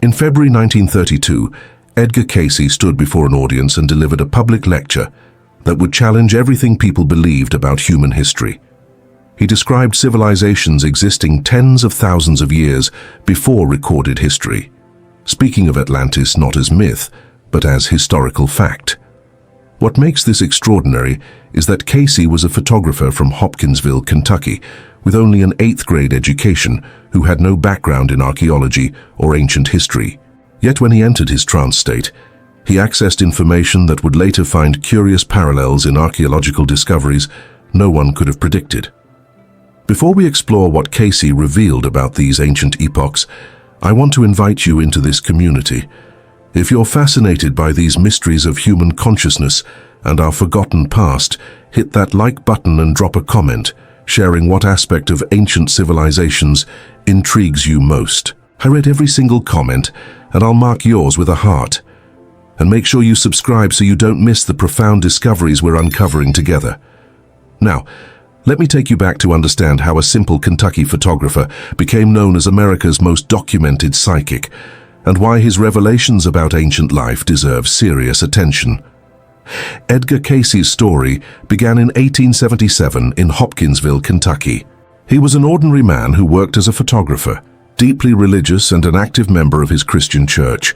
In February 1932, Edgar Cayce stood before an audience and delivered a public lecture that would challenge everything people believed about human history. He described civilizations existing tens of thousands of years before recorded history, speaking of Atlantis not as myth, but as historical fact. What makes this extraordinary is that Cayce was a photographer from Hopkinsville, Kentucky, with only an 8th grade education, who had no background in archaeology or ancient history. Yet when he entered his trance state, he accessed information that would later find curious parallels in archaeological discoveries no one could have predicted. Before we explore what Cayce revealed about these ancient epochs, I want to invite you into this community. If you're fascinated by these mysteries of human consciousness and our forgotten past, hit that like button and drop a comment, sharing what aspect of ancient civilizations intrigues you most. I read every single comment, and I'll mark yours with a heart. And make sure you subscribe so you don't miss the profound discoveries we're uncovering together. Now, let me take you back to understand how a simple Kentucky photographer became known as America's most documented psychic, and why his revelations about ancient life deserve serious attention. Edgar Cayce's story began in 1877 in Hopkinsville, Kentucky. He was an ordinary man who worked as a photographer, deeply religious and an active member of his Christian church.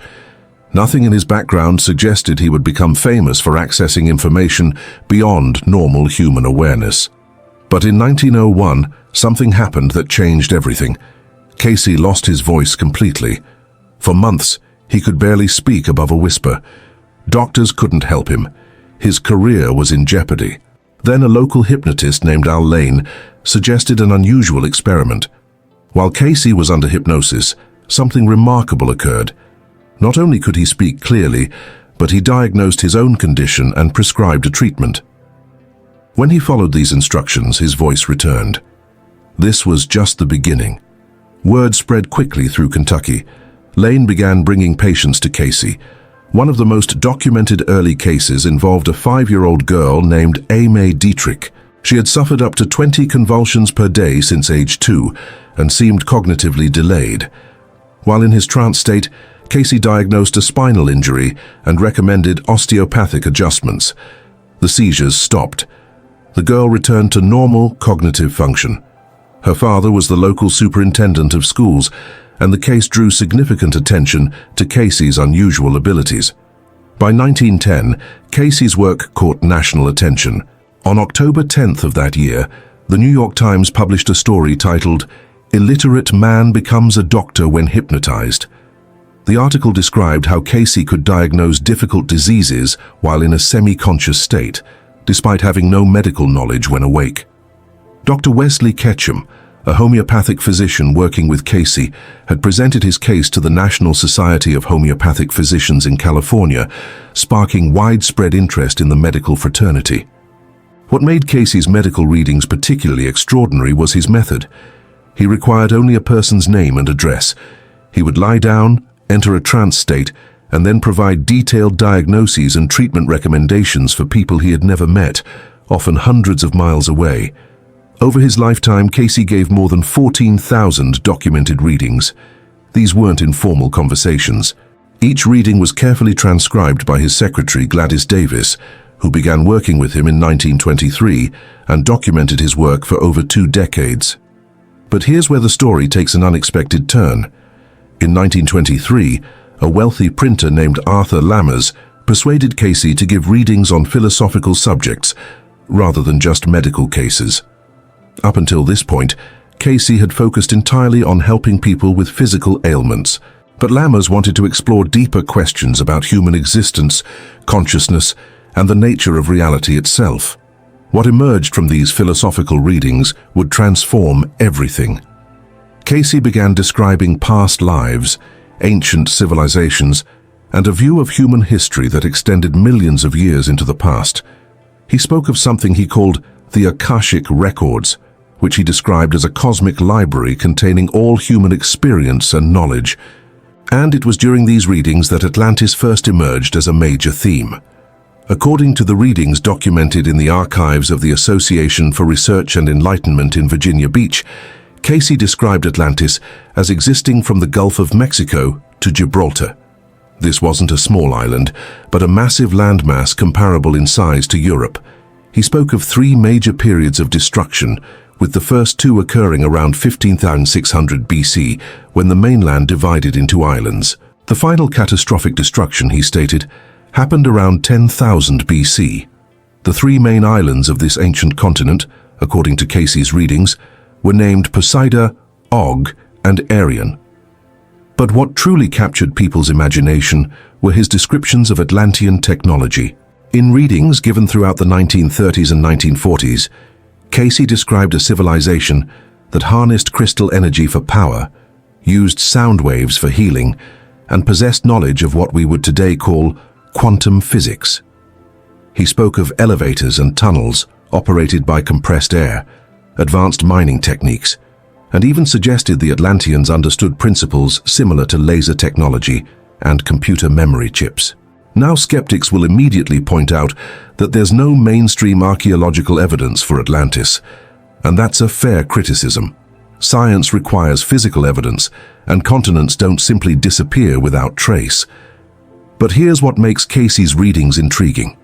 Nothing in his background suggested he would become famous for accessing information beyond normal human awareness. But in 1901, something happened that changed everything. Cayce lost his voice completely. For months, he could barely speak above a whisper. Doctors couldn't help him. His career was in jeopardy. Then a local hypnotist named Al Lane suggested an unusual experiment. While Cayce was under hypnosis, something remarkable occurred. Not only could he speak clearly, but he diagnosed his own condition and prescribed a treatment. When he followed these instructions, his voice returned. This was just the beginning. Word spread quickly through Kentucky. Lane began bringing patients to Cayce. One of the most documented early cases involved a 5-year-old girl named May Dietrich. She had suffered up to 20 convulsions per day since age 2 and seemed cognitively delayed. While in his trance state, Cayce diagnosed a spinal injury and recommended osteopathic adjustments. The seizures stopped. The girl returned to normal cognitive function. Her father was the local superintendent of schools, and the case drew significant attention to Cayce's unusual abilities. By 1910, Cayce's work caught national attention. On October 10th of that year, the New York Times published a story titled, "Illiterate Man Becomes a Doctor When Hypnotized." The article described how Cayce could diagnose difficult diseases while in a semi-conscious state, despite having no medical knowledge when awake. Dr. Wesley Ketchum, a homeopathic physician working with Cayce, had presented his case to the National Society of Homeopathic Physicians in California, sparking widespread interest in the medical fraternity. What made Cayce's medical readings particularly extraordinary was his method. He required only a person's name and address. He would lie down, enter a trance state, and then provide detailed diagnoses and treatment recommendations for people he had never met, often hundreds of miles away. Over his lifetime, Cayce gave more than 14,000 documented readings. These weren't informal conversations. Each reading was carefully transcribed by his secretary, Gladys Davis, who began working with him in 1923 and documented his work for over 2 decades. But here's where the story takes an unexpected turn. In 1923, a wealthy printer named Arthur Lammers persuaded Cayce to give readings on philosophical subjects rather than just medical cases. Up until this point, Cayce had focused entirely on helping people with physical ailments, but Lammers wanted to explore deeper questions about human existence, consciousness, and the nature of reality itself. What emerged from these philosophical readings would transform everything. Cayce began describing past lives, ancient civilizations, and a view of human history that extended millions of years into the past. He spoke of something he called the Akashic Records, which he described as a cosmic library containing all human experience and knowledge. And it was during these readings that Atlantis first emerged as a major theme. According to the readings documented in the archives of the Association for Research and Enlightenment in Virginia Beach, Cayce described Atlantis as existing from the Gulf of Mexico to Gibraltar. This wasn't a small island, but a massive landmass comparable in size to Europe. He spoke of three major periods of destruction, with the first two occurring around 15,600 BC, when the mainland divided into islands. The final catastrophic destruction, he stated, happened around 10,000 BC. The three main islands of this ancient continent, according to Cayce's readings, were named Poseida, Og, and Arion. But what truly captured people's imagination were his descriptions of Atlantean technology. In readings given throughout the 1930s and 1940s, Cayce described a civilization that harnessed crystal energy for power, used sound waves for healing, and possessed knowledge of what we would today call quantum physics. He spoke of elevators and tunnels operated by compressed air, advanced mining techniques, and even suggested the Atlanteans understood principles similar to laser technology and computer memory chips. Now skeptics will immediately point out that there's no mainstream archaeological evidence for Atlantis, and that's a fair criticism. Science requires physical evidence, and continents don't simply disappear without trace. But here's what makes Cayce's readings intriguing.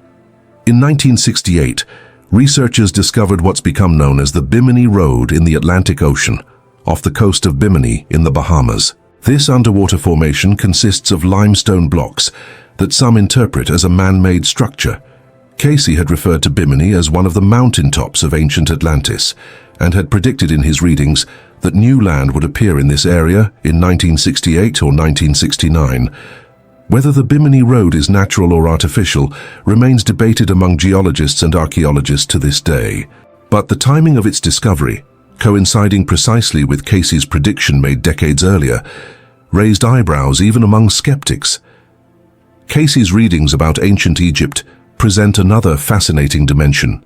In 1968, researchers discovered what's become known as the Bimini Road in the Atlantic Ocean, off the coast of Bimini in the Bahamas. This underwater formation consists of limestone blocks that some interpret as a man-made structure. Cayce had referred to Bimini as one of the mountaintops of ancient Atlantis, and had predicted in his readings that new land would appear in this area in 1968 or 1969. Whether the Bimini Road is natural or artificial remains debated among geologists and archaeologists to this day. But the timing of its discovery, coinciding precisely with Cayce's prediction made decades earlier, raised eyebrows even among skeptics. Cayce's readings about ancient Egypt present another fascinating dimension.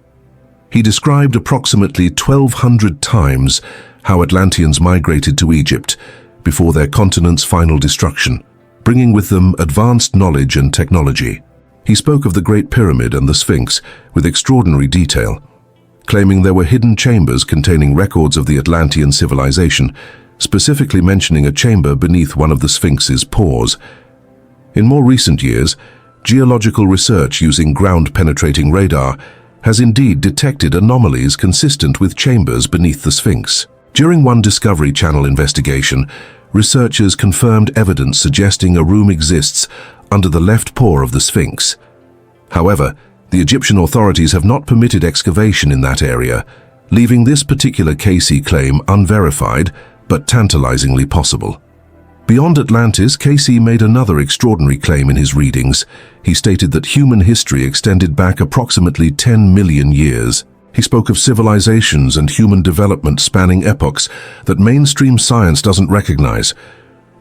He described approximately 1,200 times how Atlanteans migrated to Egypt before their continent's final destruction, bringing with them advanced knowledge and technology. He spoke of the Great Pyramid and the Sphinx with extraordinary detail, claiming there were hidden chambers containing records of the Atlantean civilization, specifically mentioning a chamber beneath one of the Sphinx's paws. In more recent years, geological research using ground-penetrating radar has indeed detected anomalies consistent with chambers beneath the Sphinx. During one Discovery Channel investigation, researchers confirmed evidence suggesting a room exists under the left paw of the Sphinx. However, the Egyptian authorities have not permitted excavation in that area, leaving this particular Cayce claim unverified but tantalizingly possible. Beyond Atlantis, Cayce made another extraordinary claim in his readings. He stated that human history extended back approximately 10 million years. He spoke of civilizations and human development spanning epochs that mainstream science doesn't recognize.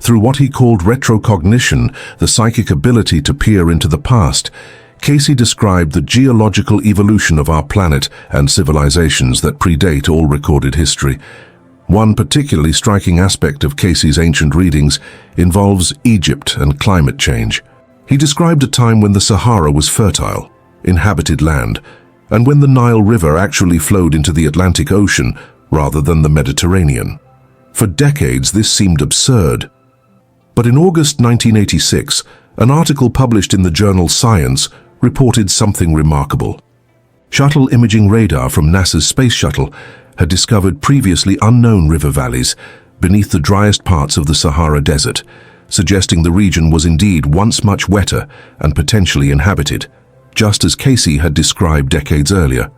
Through what he called retrocognition, the psychic ability to peer into the past, Cayce described the geological evolution of our planet and civilizations that predate all recorded history. One particularly striking aspect of Cayce's ancient readings involves Egypt and climate change. He described a time when the Sahara was fertile, inhabited land, and when the Nile River actually flowed into the Atlantic Ocean rather than the Mediterranean. For decades, this seemed absurd. But in August 1986, an article published in the journal Science reported something remarkable. Shuttle imaging radar from NASA's space shuttle had discovered previously unknown river valleys beneath the driest parts of the Sahara Desert, suggesting the region was indeed once much wetter and potentially inhabited, just as Cayce had described decades earlier.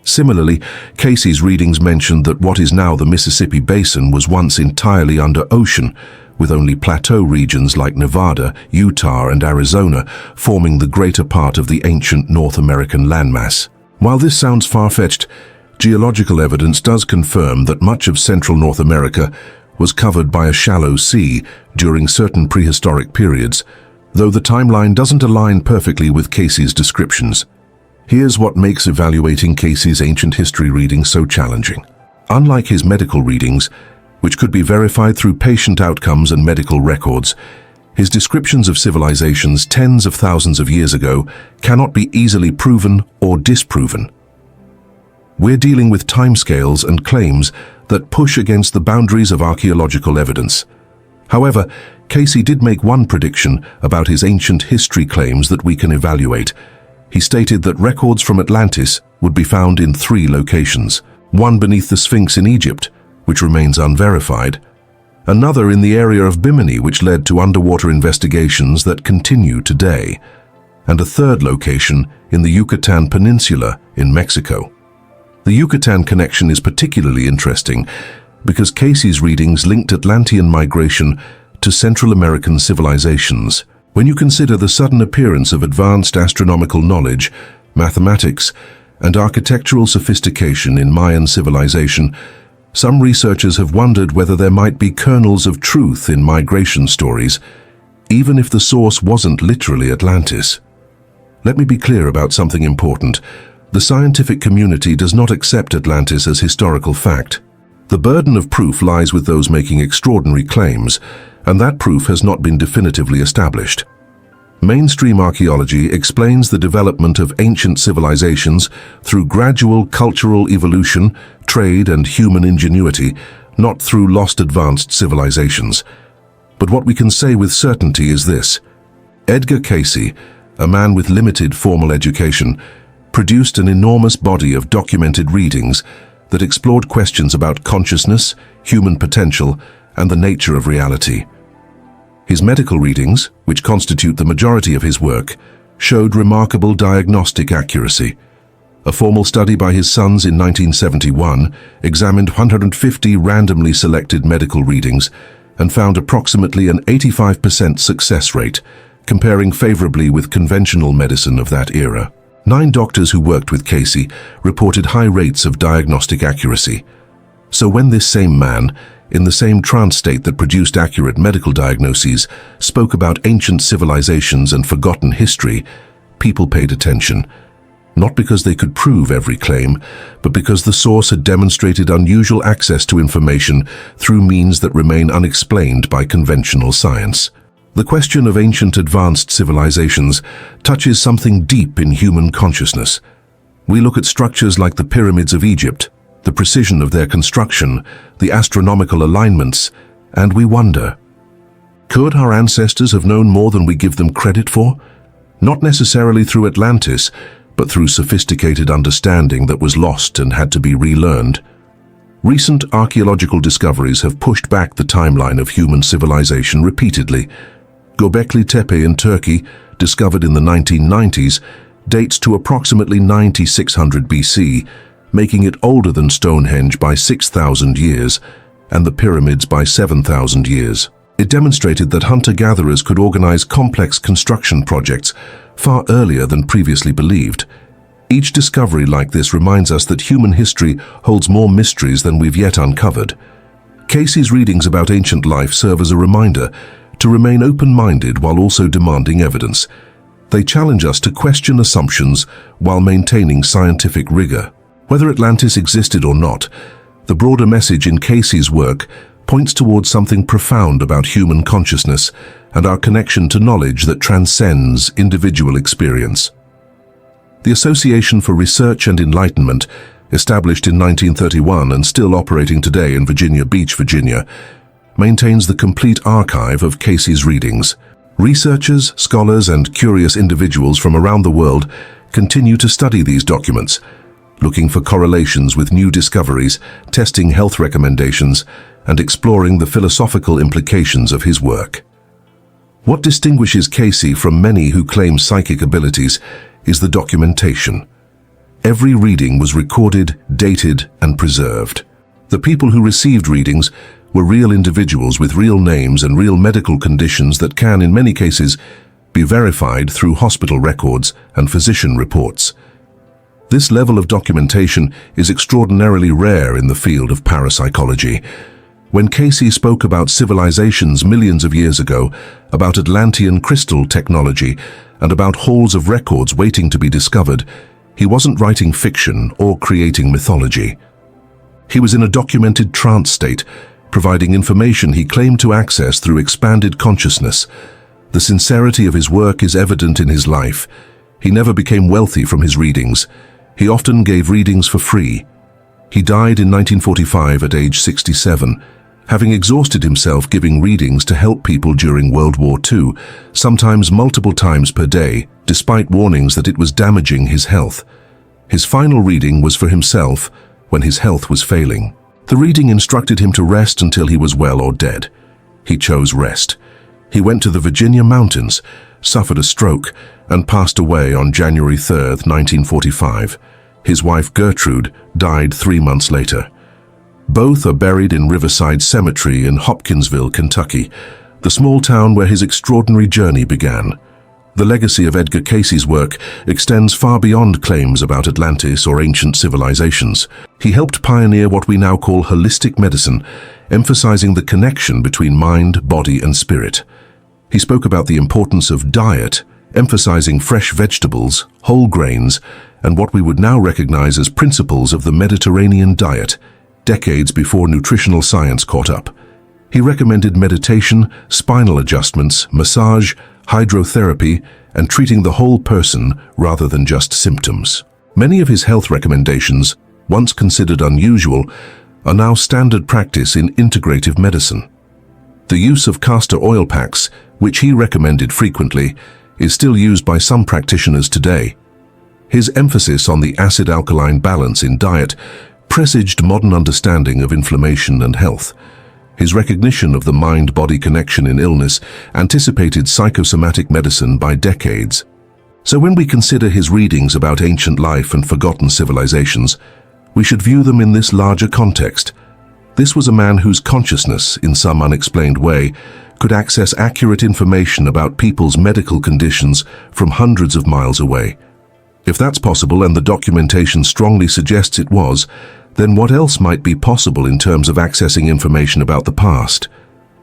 Similarly, Cayce's readings mentioned that what is now the Mississippi Basin was once entirely under ocean, with only plateau regions like Nevada, Utah, and Arizona forming the greater part of the ancient North American landmass. While this sounds far-fetched, geological evidence does confirm that much of central North America was covered by a shallow sea during certain prehistoric periods, though the timeline doesn't align perfectly with Cayce's descriptions. Here's what makes evaluating Cayce's ancient history readings so challenging. Unlike his medical readings, which could be verified through patient outcomes and medical records, his descriptions of civilizations tens of thousands of years ago cannot be easily proven or disproven. We're dealing with timescales and claims that push against the boundaries of archaeological evidence. However, Cayce did make one prediction about his ancient history claims that we can evaluate. He stated that records from Atlantis would be found in 3 locations, one beneath the Sphinx in Egypt, which remains unverified, another in the area of Bimini, which led to underwater investigations that continue today, and a third location in the Yucatan Peninsula in Mexico. The Yucatan connection is particularly interesting because Cayce's readings linked Atlantean migration to Central American civilizations. When you consider the sudden appearance of advanced astronomical knowledge, mathematics, and architectural sophistication in Mayan civilization, some researchers have wondered whether there might be kernels of truth in migration stories, even if the source wasn't literally Atlantis. Let me be clear about something important. The scientific community does not accept Atlantis as historical fact. The burden of proof lies with those making extraordinary claims, and that proof has not been definitively established. Mainstream archaeology explains the development of ancient civilizations through gradual cultural evolution, trade, and human ingenuity, not through lost advanced civilizations. But what we can say with certainty is this: Edgar Cayce, a man with limited formal education, produced an enormous body of documented readings that explored questions about consciousness, human potential, and the nature of reality. His medical readings, which constitute the majority of his work, showed remarkable diagnostic accuracy. A formal study by his sons in 1971 examined 150 randomly selected medical readings and found approximately an 85% success rate, comparing favorably with conventional medicine of that era. 9 doctors who worked with Cayce reported high rates of diagnostic accuracy. So when this same man, in the same trance state that produced accurate medical diagnoses, spoke about ancient civilizations and forgotten history, people paid attention. Not because they could prove every claim, but because the source had demonstrated unusual access to information through means that remain unexplained by conventional science. The question of ancient advanced civilizations touches something deep in human consciousness. We look at structures like the pyramids of Egypt, the precision of their construction, the astronomical alignments, and we wonder, could our ancestors have known more than we give them credit for? Not necessarily through Atlantis, but through sophisticated understanding that was lost and had to be relearned. Recent archaeological discoveries have pushed back the timeline of human civilization repeatedly. Göbekli Tepe in Turkey, discovered in the 1990s, dates to approximately 9600 BC, making it older than Stonehenge by 6,000 years, and the pyramids by 7,000 years. It demonstrated that hunter-gatherers could organize complex construction projects far earlier than previously believed. Each discovery like this reminds us that human history holds more mysteries than we've yet uncovered. Cayce's readings about ancient life serve as a reminder to remain open-minded while also demanding evidence. They challenge us to question assumptions while maintaining scientific rigor. Whether Atlantis existed or not, the broader message in Cayce's work points towards something profound about human consciousness and our connection to knowledge that transcends individual experience. The Association for Research and Enlightenment, established in 1931 and still operating today in Virginia Beach, Virginia, maintains the complete archive of Cayce's readings. Researchers, scholars, and curious individuals from around the world continue to study these documents, looking for correlations with new discoveries, testing health recommendations, and exploring the philosophical implications of his work. What distinguishes Cayce from many who claim psychic abilities is the documentation. Every reading was recorded, dated, and preserved. The people who received readings were real individuals with real names and real medical conditions that can, in many cases, be verified through hospital records and physician reports. This level of documentation is extraordinarily rare in the field of parapsychology. When Cayce spoke about civilizations millions of years ago, about Atlantean crystal technology, and about halls of records waiting to be discovered, he wasn't writing fiction or creating mythology. He was in a documented trance state, providing information he claimed to access through expanded consciousness. The sincerity of his work is evident in his life. He never became wealthy from his readings. He often gave readings for free. He died in 1945 at age 67, having exhausted himself giving readings to help people during World War II, sometimes multiple times per day, despite warnings that it was damaging his health. His final reading was for himself when his health was failing. The reading instructed him to rest until he was well or dead. He chose rest. He went to the Virginia mountains, suffered a stroke, and passed away on January 3rd, 1945. His wife Gertrude died 3 months later. Both are buried in Riverside Cemetery in Hopkinsville, Kentucky, the small town where his extraordinary journey began. The legacy of Edgar Cayce's work extends far beyond claims about Atlantis or ancient civilizations. He helped pioneer what we now call holistic medicine, emphasizing the connection between mind, body, and spirit. He spoke about the importance of diet, emphasizing fresh vegetables, whole grains, and what we would now recognize as principles of the Mediterranean diet, decades before nutritional science caught up. He recommended meditation, spinal adjustments, massage, hydrotherapy, and treating the whole person rather than just symptoms. Many of his health recommendations, once considered unusual, are now standard practice in integrative medicine. The use of castor oil packs, which he recommended frequently, is still used by some practitioners today. His emphasis on the acid-alkaline balance in diet presaged modern understanding of inflammation and health. His recognition of the mind-body connection in illness anticipated psychosomatic medicine by decades. So when we consider his readings about ancient life and forgotten civilizations, we should view them in this larger context. This was a man whose consciousness, in some unexplained way, could access accurate information about people's medical conditions from hundreds of miles away. If that's possible, and the documentation strongly suggests it was, then what else might be possible in terms of accessing information about the past?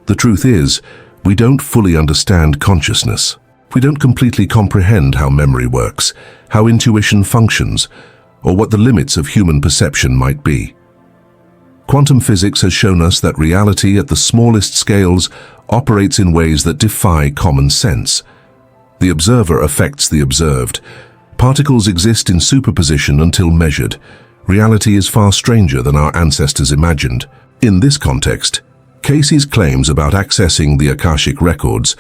The truth is, we don't fully understand consciousness. We don't completely comprehend how memory works, how intuition functions, or what the limits of human perception might be. Quantum physics has shown us that reality at the smallest scales operates in ways that defy common sense. The observer affects the observed. Particles exist in superposition until measured. Reality is far stranger than our ancestors imagined. In this context, Cayce's claims about accessing the Akashic records,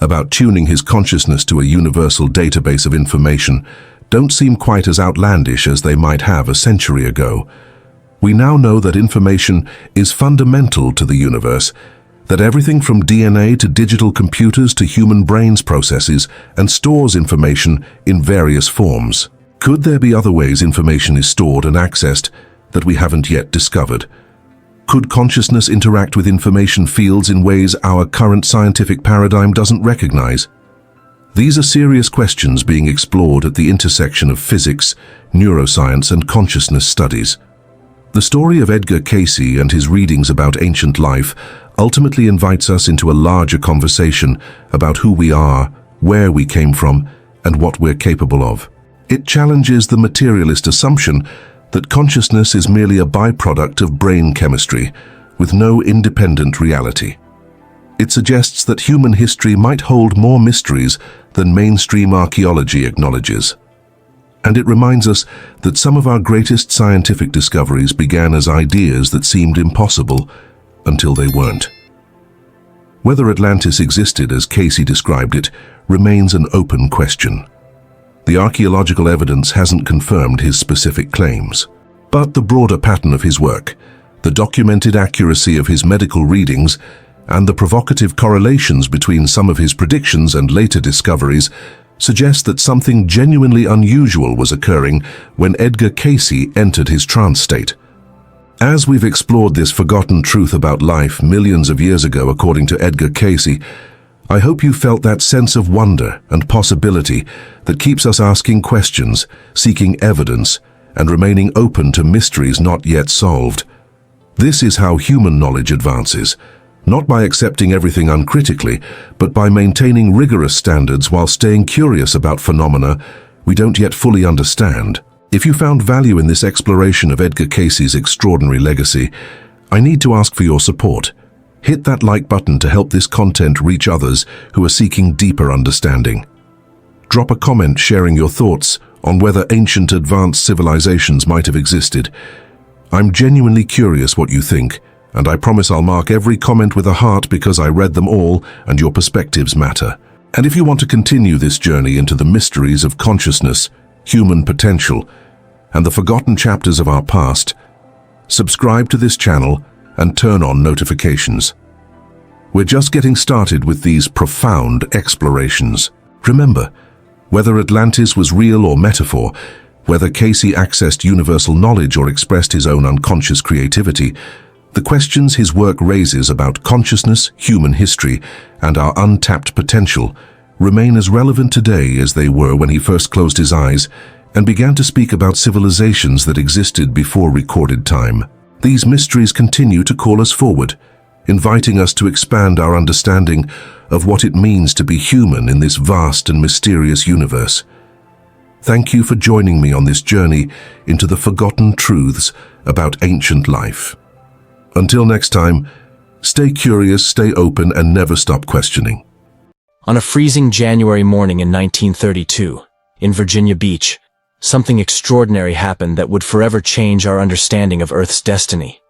about tuning his consciousness to a universal database of information, don't seem quite as outlandish as they might have a century ago. We now know that information is fundamental to the universe, that everything from DNA to digital computers to human brains processes and stores information in various forms. Could there be other ways information is stored and accessed that we haven't yet discovered? Could consciousness interact with information fields in ways our current scientific paradigm doesn't recognize? These are serious questions being explored at the intersection of physics, neuroscience, and consciousness studies. The story of Edgar Cayce and his readings about ancient life ultimately invites us into a larger conversation about who we are, where we came from, and what we're capable of. It challenges the materialist assumption that consciousness is merely a byproduct of brain chemistry, with no independent reality. It suggests that human history might hold more mysteries than mainstream archaeology acknowledges. And it reminds us that some of our greatest scientific discoveries began as ideas that seemed impossible until they weren't. Whether Atlantis existed as Cayce described it remains an open question. The archaeological evidence hasn't confirmed his specific claims. But the broader pattern of his work, the documented accuracy of his medical readings, and the provocative correlations between some of his predictions and later discoveries suggest that something genuinely unusual was occurring when Edgar Cayce entered his trance state. As we've explored this forgotten truth about life millions of years ago, according to Edgar Cayce, I hope you felt that sense of wonder and possibility that keeps us asking questions, seeking evidence, and remaining open to mysteries not yet solved. This is how human knowledge advances, not by accepting everything uncritically, but by maintaining rigorous standards while staying curious about phenomena we don't yet fully understand. If you found value in this exploration of Edgar Cayce's extraordinary legacy, I need to ask for your support. Hit that like button to help this content reach others who are seeking deeper understanding. Drop a comment sharing your thoughts on whether ancient advanced civilizations might have existed. I'm genuinely curious what you think, And I promise I'll mark every comment with a heart because I read them all and your perspectives matter. And if you want to continue this journey into the mysteries of consciousness, human potential, and the forgotten chapters of our past, subscribe to this channel and turn on notifications. We're just getting started with these profound explorations. Remember, whether Atlantis was real or metaphor, whether Cayce accessed universal knowledge or expressed his own unconscious creativity, the questions his work raises about consciousness, human history, and our untapped potential remain as relevant today as they were when he first closed his eyes and began to speak about civilizations that existed before recorded time. These mysteries continue to call us forward, inviting us to expand our understanding of what it means to be human in this vast and mysterious universe. Thank you for joining me on this journey into the forgotten truths about ancient life. Until next time, stay curious, stay open, and never stop questioning. On a freezing January morning in 1932, in Virginia Beach, something extraordinary happened that would forever change our understanding of Earth's destiny.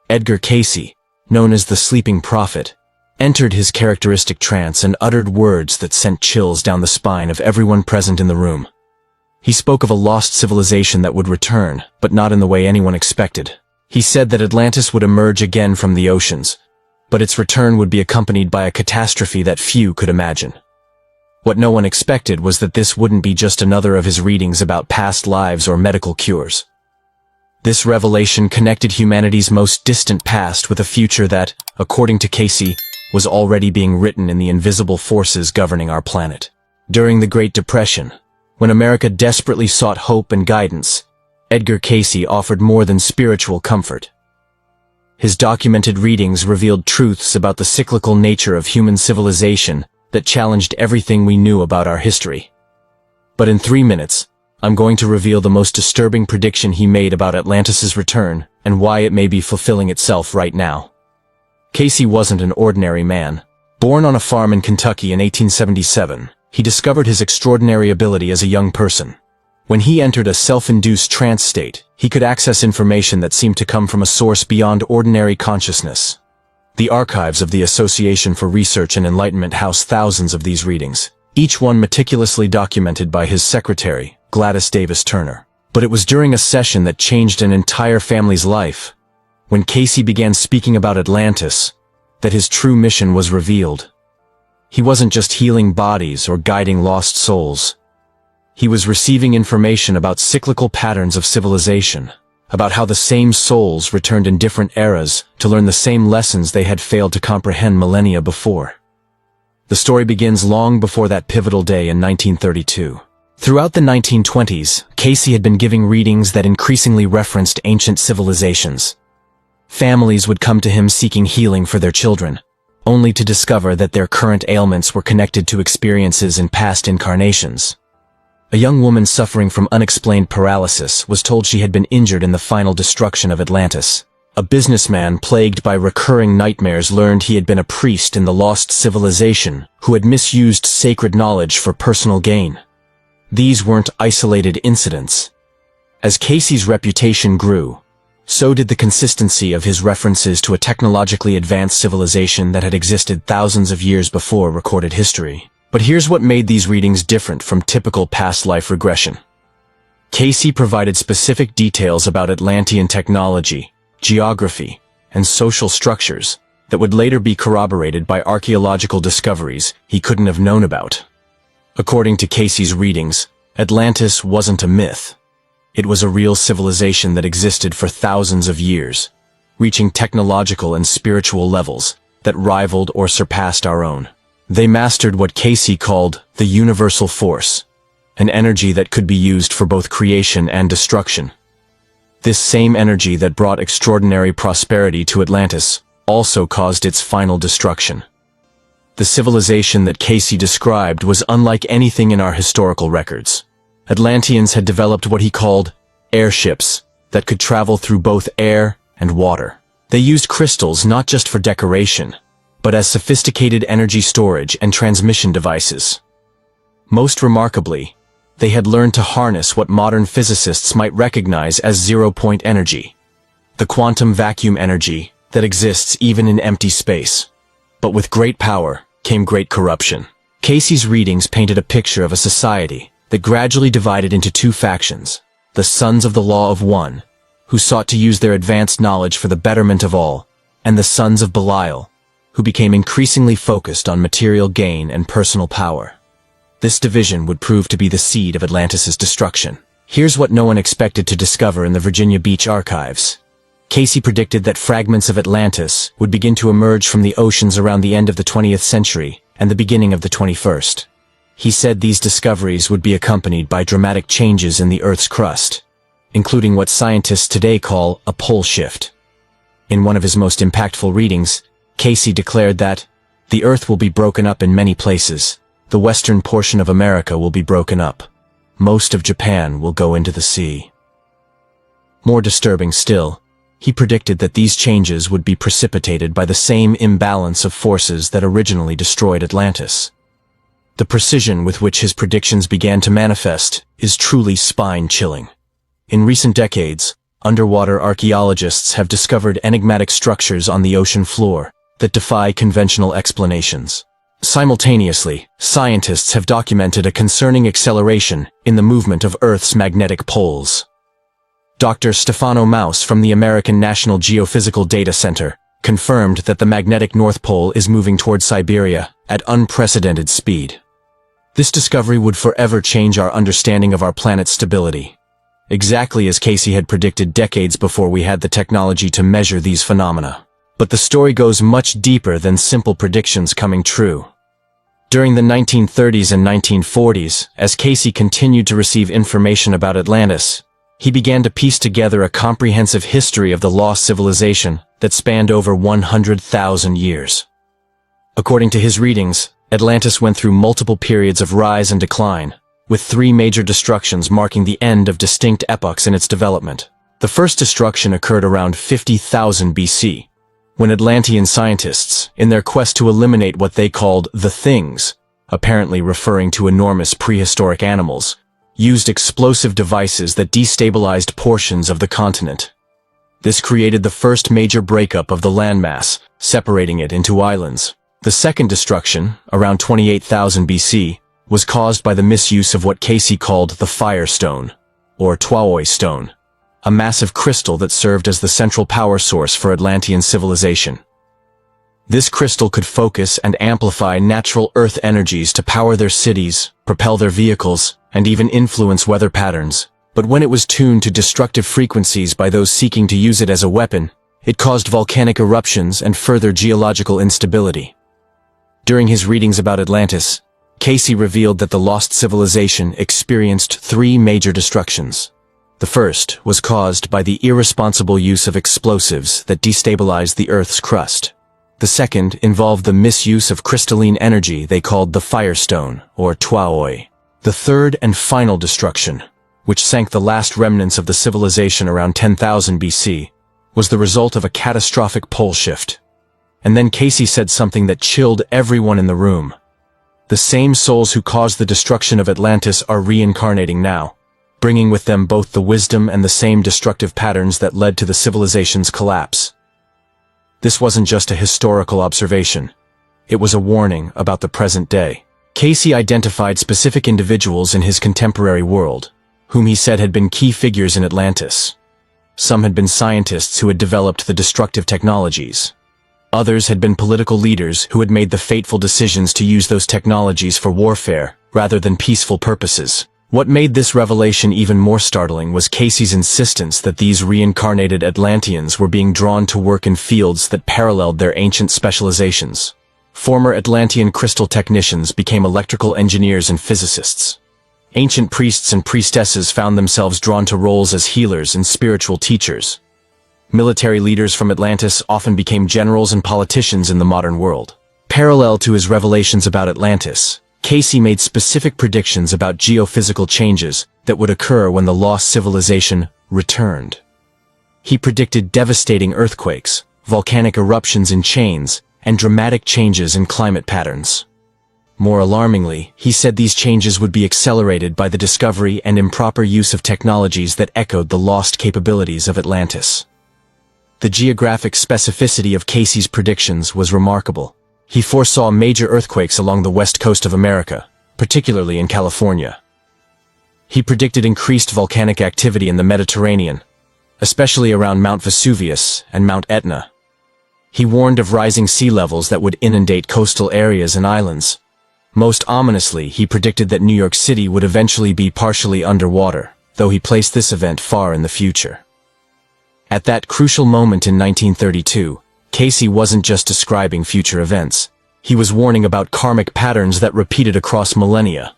Edgar Cayce, known as the Sleeping Prophet, entered his characteristic trance and uttered words that sent chills down the spine of everyone present in the room. He spoke of a lost civilization that would return, but not in the way anyone expected. He said that Atlantis would emerge again from the oceans, but its return would be accompanied by a catastrophe that few could imagine. What no one expected was that this wouldn't be just another of his readings about past lives or medical cures. This revelation connected humanity's most distant past with a future that, according to Cayce, was already being written in the invisible forces governing our planet. During the Great Depression, when America desperately sought hope and guidance, Edgar Cayce offered more than spiritual comfort. His documented readings revealed truths about the cyclical nature of human civilization that challenged everything we knew about our history. But in 3 minutes, I'm going to reveal the most disturbing prediction he made about Atlantis' return and why it may be fulfilling itself right now. Cayce wasn't an ordinary man. Born on a farm in Kentucky in 1877, he discovered his extraordinary ability as a young person. When he entered a self-induced trance state, he could access information that seemed to come from a source beyond ordinary consciousness. The archives of the Association for Research and Enlightenment house thousands of these readings, each one meticulously documented by his secretary, Gladys Davis Turner. But it was during a session that changed an entire family's life, when Cayce began speaking about Atlantis, that his true mission was revealed. He wasn't just healing bodies or guiding lost souls. He was receiving information about cyclical patterns of civilization, about how the same souls returned in different eras to learn the same lessons they had failed to comprehend millennia before. The story begins long before that pivotal day in 1932. Throughout the 1920s, Cayce had been giving readings that increasingly referenced ancient civilizations. Families would come to him seeking healing for their children, only to discover that their current ailments were connected to experiences in past incarnations. A young woman suffering from unexplained paralysis was told she had been injured in the final destruction of Atlantis. A businessman plagued by recurring nightmares learned he had been a priest in the lost civilization who had misused sacred knowledge for personal gain. These weren't isolated incidents. As Cayce's reputation grew, so did the consistency of his references to a technologically advanced civilization that had existed thousands of years before recorded history. But here's what made these readings different from typical past life regression. Cayce provided specific details about Atlantean technology, geography, and social structures that would later be corroborated by archaeological discoveries he couldn't have known about. According to Cayce's readings, Atlantis wasn't a myth. It was a real civilization that existed for thousands of years, reaching technological and spiritual levels that rivaled or surpassed our own. They mastered what Cayce called the universal force, an energy that could be used for both creation and destruction. This same energy that brought extraordinary prosperity to Atlantis also caused its final destruction. The civilization that Cayce described was unlike anything in our historical records. Atlanteans had developed what he called airships that could travel through both air and water. They used crystals not just for decoration, but as sophisticated energy storage and transmission devices. Most remarkably, they had learned to harness what modern physicists might recognize as zero-point energy, the quantum vacuum energy that exists even in empty space. But with great power came great corruption. Cayce's readings painted a picture of a society that gradually divided into two factions: the sons of the law of one, who sought to use their advanced knowledge for the betterment of all, and the sons of Belial, who became increasingly focused on material gain and personal power. This division would prove to be the seed of Atlantis' destruction. Here's what no one expected to discover in the Virginia Beach archives. Cayce predicted that fragments of Atlantis would begin to emerge from the oceans around the end of the 20th century and the beginning of the 21st. He said these discoveries would be accompanied by dramatic changes in the Earth's crust, including what scientists today call a pole shift. In one of his most impactful readings, Cayce declared that the Earth will be broken up in many places. The western portion of America will be broken up. Most of Japan will go into the sea. More disturbing still, he predicted that these changes would be precipitated by the same imbalance of forces that originally destroyed Atlantis. The precision with which his predictions began to manifest is truly spine-chilling. In recent decades, underwater archaeologists have discovered enigmatic structures on the ocean floor that defy conventional explanations. Simultaneously, scientists have documented a concerning acceleration in the movement of Earth's magnetic poles. Dr. Stefano Maus from the American National Geophysical Data Center confirmed that the magnetic North Pole is moving toward Siberia at unprecedented speed. This discovery would forever change our understanding of our planet's stability, exactly as Cayce had predicted decades before we had the technology to measure these phenomena. But the story goes much deeper than simple predictions coming true. During the 1930s and 1940s, as Cayce continued to receive information about Atlantis, he began to piece together a comprehensive history of the lost civilization that spanned over 100,000 years. According to his readings, Atlantis went through multiple periods of rise and decline, with three major destructions marking the end of distinct epochs in its development. The first destruction occurred around 50,000 BC, when Atlantean scientists, in their quest to eliminate what they called the Things, apparently referring to enormous prehistoric animals, used explosive devices that destabilized portions of the continent. This created the first major breakup of the landmass, separating it into islands. The second destruction, around 28,000 BC, was caused by the misuse of what Cayce called the Firestone, or Twaoi stone, a massive crystal that served as the central power source for Atlantean civilization. This crystal could focus and amplify natural Earth energies to power their cities, propel their vehicles, and even influence weather patterns. But when it was tuned to destructive frequencies by those seeking to use it as a weapon, it caused volcanic eruptions and further geological instability. During his readings about Atlantis, Cayce revealed that the lost civilization experienced three major destructions. The first was caused by the irresponsible use of explosives that destabilized the Earth's crust. The second involved the misuse of crystalline energy they called the Firestone, or Twaoi. The third and final destruction, which sank the last remnants of the civilization around 10,000 BC, was the result of a catastrophic pole shift. And then Cayce said something that chilled everyone in the room. The same souls who caused the destruction of Atlantis are reincarnating now, bringing with them both the wisdom and the same destructive patterns that led to the civilization's collapse. This wasn't just a historical observation. It was a warning about the present day. Cayce identified specific individuals in his contemporary world, whom he said had been key figures in Atlantis. Some had been scientists who had developed the destructive technologies. Others had been political leaders who had made the fateful decisions to use those technologies for warfare rather than peaceful purposes. What made this revelation even more startling was Cayce's insistence that these reincarnated Atlanteans were being drawn to work in fields that paralleled their ancient specializations. Former Atlantean crystal technicians became electrical engineers and physicists. Ancient priests and priestesses found themselves drawn to roles as healers and spiritual teachers. Military leaders from Atlantis often became generals and politicians in the modern world. Parallel to his revelations about Atlantis, Cayce made specific predictions about geophysical changes that would occur when the lost civilization returned. He predicted devastating earthquakes, volcanic eruptions in chains, and dramatic changes in climate patterns. More alarmingly, he said these changes would be accelerated by the discovery and improper use of technologies that echoed the lost capabilities of Atlantis. The geographic specificity of Cayce's predictions was remarkable. He foresaw major earthquakes along the west coast of America, particularly in California. He predicted increased volcanic activity in the Mediterranean, especially around Mount Vesuvius and Mount Etna. He warned of rising sea levels that would inundate coastal areas and islands. Most ominously, he predicted that New York City would eventually be partially underwater, though he placed this event far in the future. At that crucial moment in 1932, Cayce wasn't just describing future events. He was warning about karmic patterns that repeated across millennia.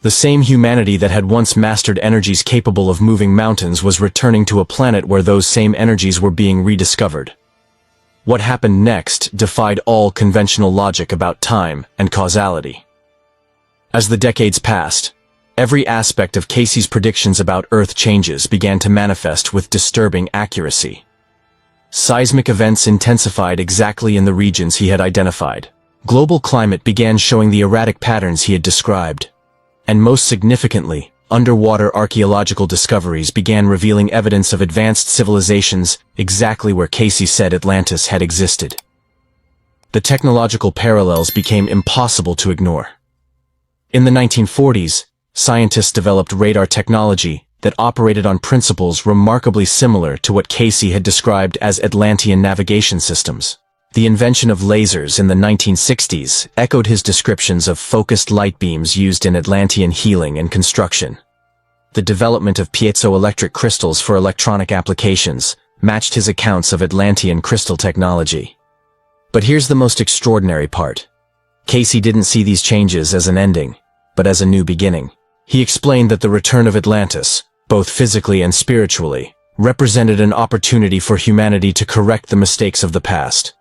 The same humanity that had once mastered energies capable of moving mountains was returning to a planet where those same energies were being rediscovered. What happened next defied all conventional logic about time and causality. As the decades passed, every aspect of Cayce's predictions about Earth changes began to manifest with disturbing accuracy. Seismic events intensified exactly in the regions he had identified. Global climate began showing the erratic patterns he had described. And most significantly, underwater archaeological discoveries began revealing evidence of advanced civilizations exactly where Cayce said Atlantis had existed. The technological parallels became impossible to ignore. In the 1940s, scientists developed radar technology that operated on principles remarkably similar to what Cayce had described as Atlantean navigation systems. The invention of lasers in the 1960s echoed his descriptions of focused light beams used in Atlantean healing and construction. The development of piezoelectric crystals for electronic applications matched his accounts of Atlantean crystal technology. But here's the most extraordinary part. Cayce didn't see these changes as an ending, but as a new beginning. He explained that the return of Atlantis, both physically and spiritually, represented an opportunity for humanity to correct the mistakes of the past.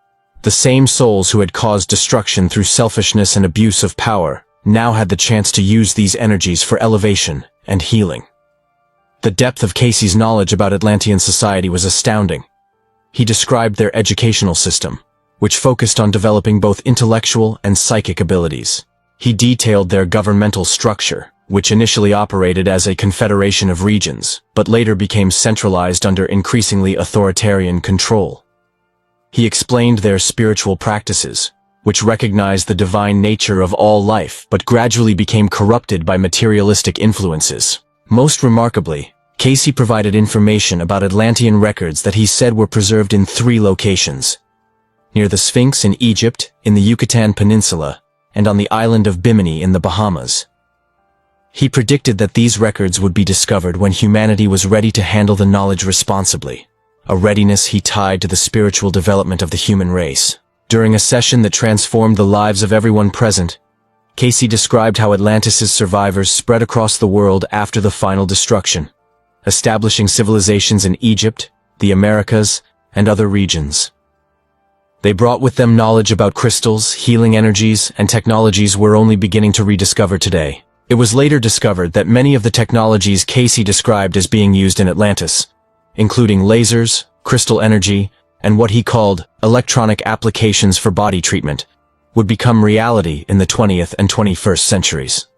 The same souls who had caused destruction through selfishness and abuse of power now had the chance to use these energies for elevation and healing. The depth of Cayce's knowledge about Atlantean society was astounding. He described their educational system, which focused on developing both intellectual and psychic abilities. He detailed their governmental structure, which initially operated as a confederation of regions, but later became centralized under increasingly authoritarian control. He explained their spiritual practices, which recognized the divine nature of all life but gradually became corrupted by materialistic influences. Most remarkably, Cayce provided information about Atlantean records that he said were preserved in 3 locations: near the Sphinx in Egypt, in the Yucatan Peninsula, and on the island of Bimini in the Bahamas. He predicted that these records would be discovered when humanity was ready to handle the knowledge responsibly, a readiness he tied to the spiritual development of the human race. During a session that transformed the lives of everyone present, Cayce described how Atlantis' survivors spread across the world after the final destruction, establishing civilizations in Egypt, the Americas, and other regions. They brought with them knowledge about crystals, healing energies, and technologies we're only beginning to rediscover today. It was later discovered that many of the technologies Cayce described as being used in Atlantis, including lasers, crystal energy, and what he called electronic applications for body treatment, would become reality in the 20th and 21st centuries.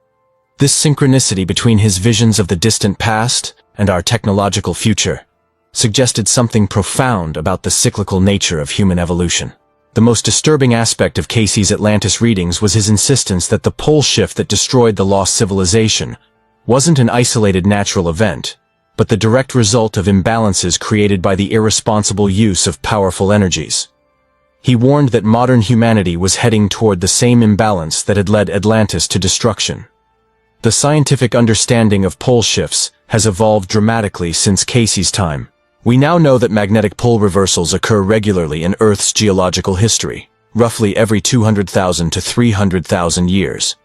This synchronicity between his visions of the distant past and our technological future suggested something profound about the cyclical nature of human evolution. The most disturbing aspect of Cayce's Atlantis readings was his insistence that the pole shift that destroyed the lost civilization wasn't an isolated natural event, but the direct result of imbalances created by the irresponsible use of powerful energies. He warned that modern humanity was heading toward the same imbalance that had led Atlantis to destruction. The scientific understanding of pole shifts has evolved dramatically since Cayce's time. We now know that magnetic pole reversals occur regularly in Earth's geological history, roughly every 200,000 to 300,000 years.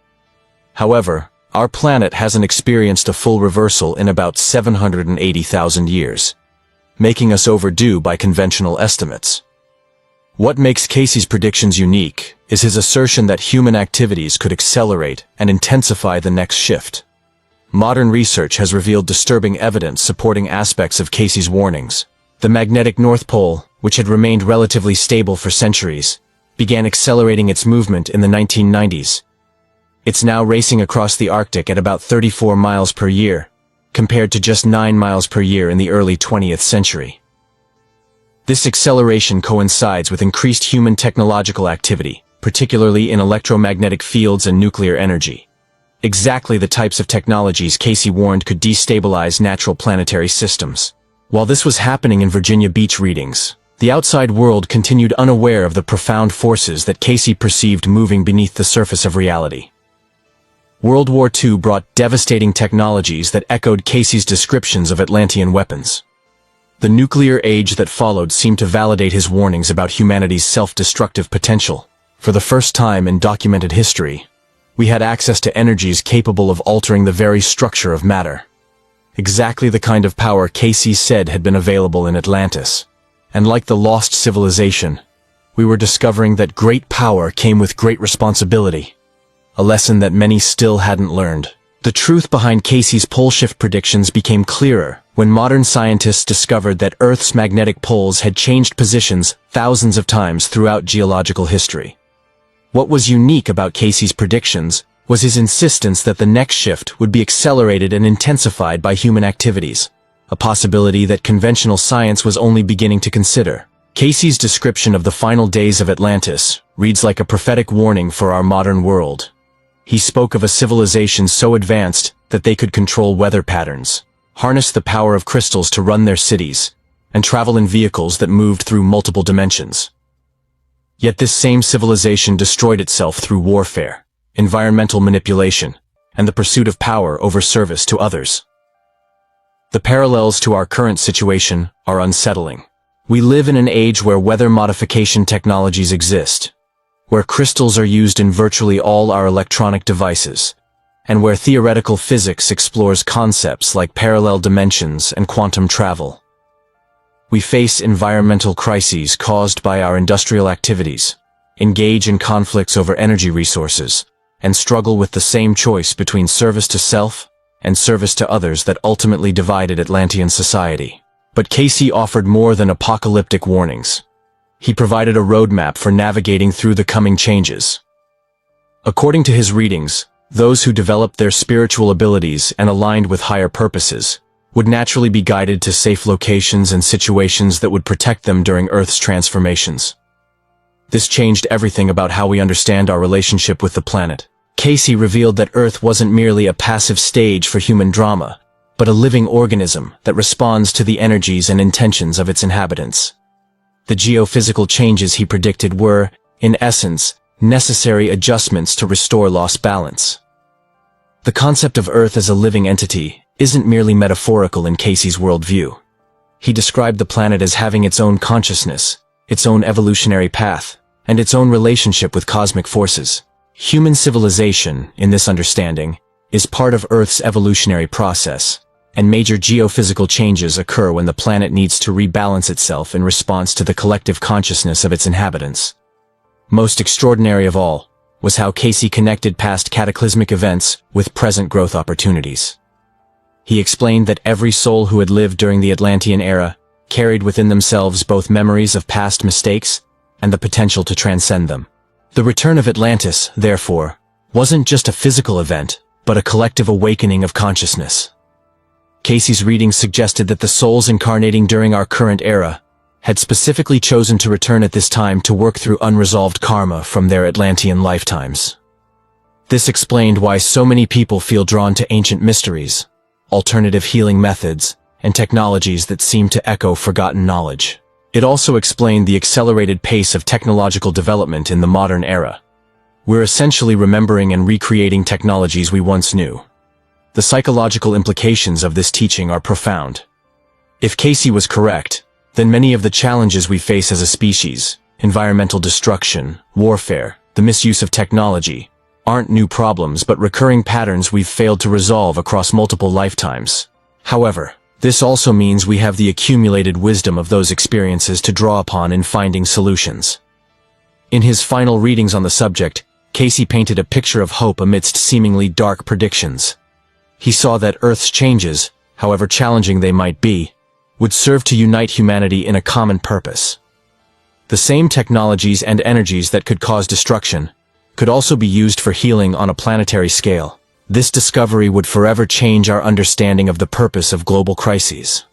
However, our planet hasn't experienced a full reversal in about 780,000 years, making us overdue by conventional estimates. What makes Cayce's predictions unique is his assertion that human activities could accelerate and intensify the next shift. Modern research has revealed disturbing evidence supporting aspects of Cayce's warnings. The magnetic North Pole, which had remained relatively stable for centuries, began accelerating its movement in the 1990s. It's now racing across the Arctic at about 34 miles per year, compared to just 9 miles per year in the early 20th century. This acceleration coincides with increased human technological activity, particularly in electromagnetic fields and nuclear energy. Exactly the types of technologies Cayce warned could destabilize natural planetary systems. While this was happening in Virginia Beach readings, the outside world continued unaware of the profound forces that Cayce perceived moving beneath the surface of reality. World War II brought devastating technologies that echoed Cayce's descriptions of Atlantean weapons. The nuclear age that followed seemed to validate his warnings about humanity's self-destructive potential. For the first time in documented history, we had access to energies capable of altering the very structure of matter. Exactly the kind of power Cayce said had been available in Atlantis. And like the lost civilization, we were discovering that great power came with great responsibility. A lesson that many still hadn't learned. The truth behind Cayce's pole shift predictions became clearer when modern scientists discovered that Earth's magnetic poles had changed positions thousands of times throughout geological history. What was unique about Cayce's predictions was his insistence that the next shift would be accelerated and intensified by human activities, a possibility that conventional science was only beginning to consider. Cayce's description of the final days of Atlantis reads like a prophetic warning for our modern world. He spoke of a civilization so advanced that they could control weather patterns, harness the power of crystals to run their cities, and travel in vehicles that moved through multiple dimensions. Yet this same civilization destroyed itself through warfare, environmental manipulation, and the pursuit of power over service to others. The parallels to our current situation are unsettling. We live in an age where weather modification technologies exist, where crystals are used in virtually all our electronic devices, and where theoretical physics explores concepts like parallel dimensions and quantum travel. We face environmental crises caused by our industrial activities, engage in conflicts over energy resources, and struggle with the same choice between service to self and service to others that ultimately divided Atlantean society. But Cayce offered more than apocalyptic warnings. He provided a roadmap for navigating through the coming changes. According to his readings, those who developed their spiritual abilities and aligned with higher purposes would naturally be guided to safe locations and situations that would protect them during Earth's transformations. This changed everything about how we understand our relationship with the planet. Cayce revealed that Earth wasn't merely a passive stage for human drama, but a living organism that responds to the energies and intentions of its inhabitants. The geophysical changes he predicted were, in essence, necessary adjustments to restore lost balance. The concept of Earth as a living entity isn't merely metaphorical in Cayce's worldview. He described the planet as having its own consciousness, its own evolutionary path, and its own relationship with cosmic forces. Human civilization, in this understanding, is part of Earth's evolutionary process, and major geophysical changes occur when the planet needs to rebalance itself in response to the collective consciousness of its inhabitants. Most extraordinary of all was how Cayce connected past cataclysmic events with present growth opportunities. He explained that every soul who had lived during the Atlantean era carried within themselves both memories of past mistakes and the potential to transcend them. The return of Atlantis, therefore, wasn't just a physical event, but a collective awakening of consciousness. Cayce's readings suggested that the souls incarnating during our current era had specifically chosen to return at this time to work through unresolved karma from their Atlantean lifetimes. This explained why so many people feel drawn to ancient mysteries, alternative healing methods, and technologies that seem to echo forgotten knowledge. It also explained the accelerated pace of technological development in the modern era. We're essentially remembering and recreating technologies we once knew. The psychological implications of this teaching are profound. If Cayce was correct, then many of the challenges we face as a species, environmental destruction, warfare, the misuse of technology, aren't new problems but recurring patterns we've failed to resolve across multiple lifetimes. However, this also means we have the accumulated wisdom of those experiences to draw upon in finding solutions. In his final readings on the subject, Cayce painted a picture of hope amidst seemingly dark predictions. He saw that Earth's changes, however challenging they might be, would serve to unite humanity in a common purpose. The same technologies and energies that could cause destruction could also be used for healing on a planetary scale. This discovery would forever change our understanding of the purpose of global crises.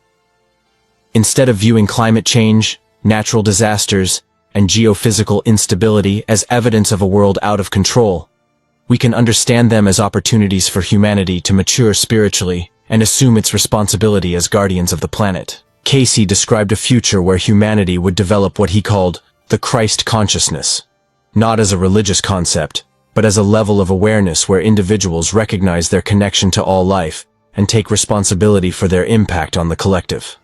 Instead of viewing climate change, natural disasters, and geophysical instability as evidence of a world out of control, we can understand them as opportunities for humanity to mature spiritually and assume its responsibility as guardians of the planet. Cayce described a future where humanity would develop what he called the Christ consciousness, not as a religious concept, but as a level of awareness where individuals recognize their connection to all life and take responsibility for their impact on the collective.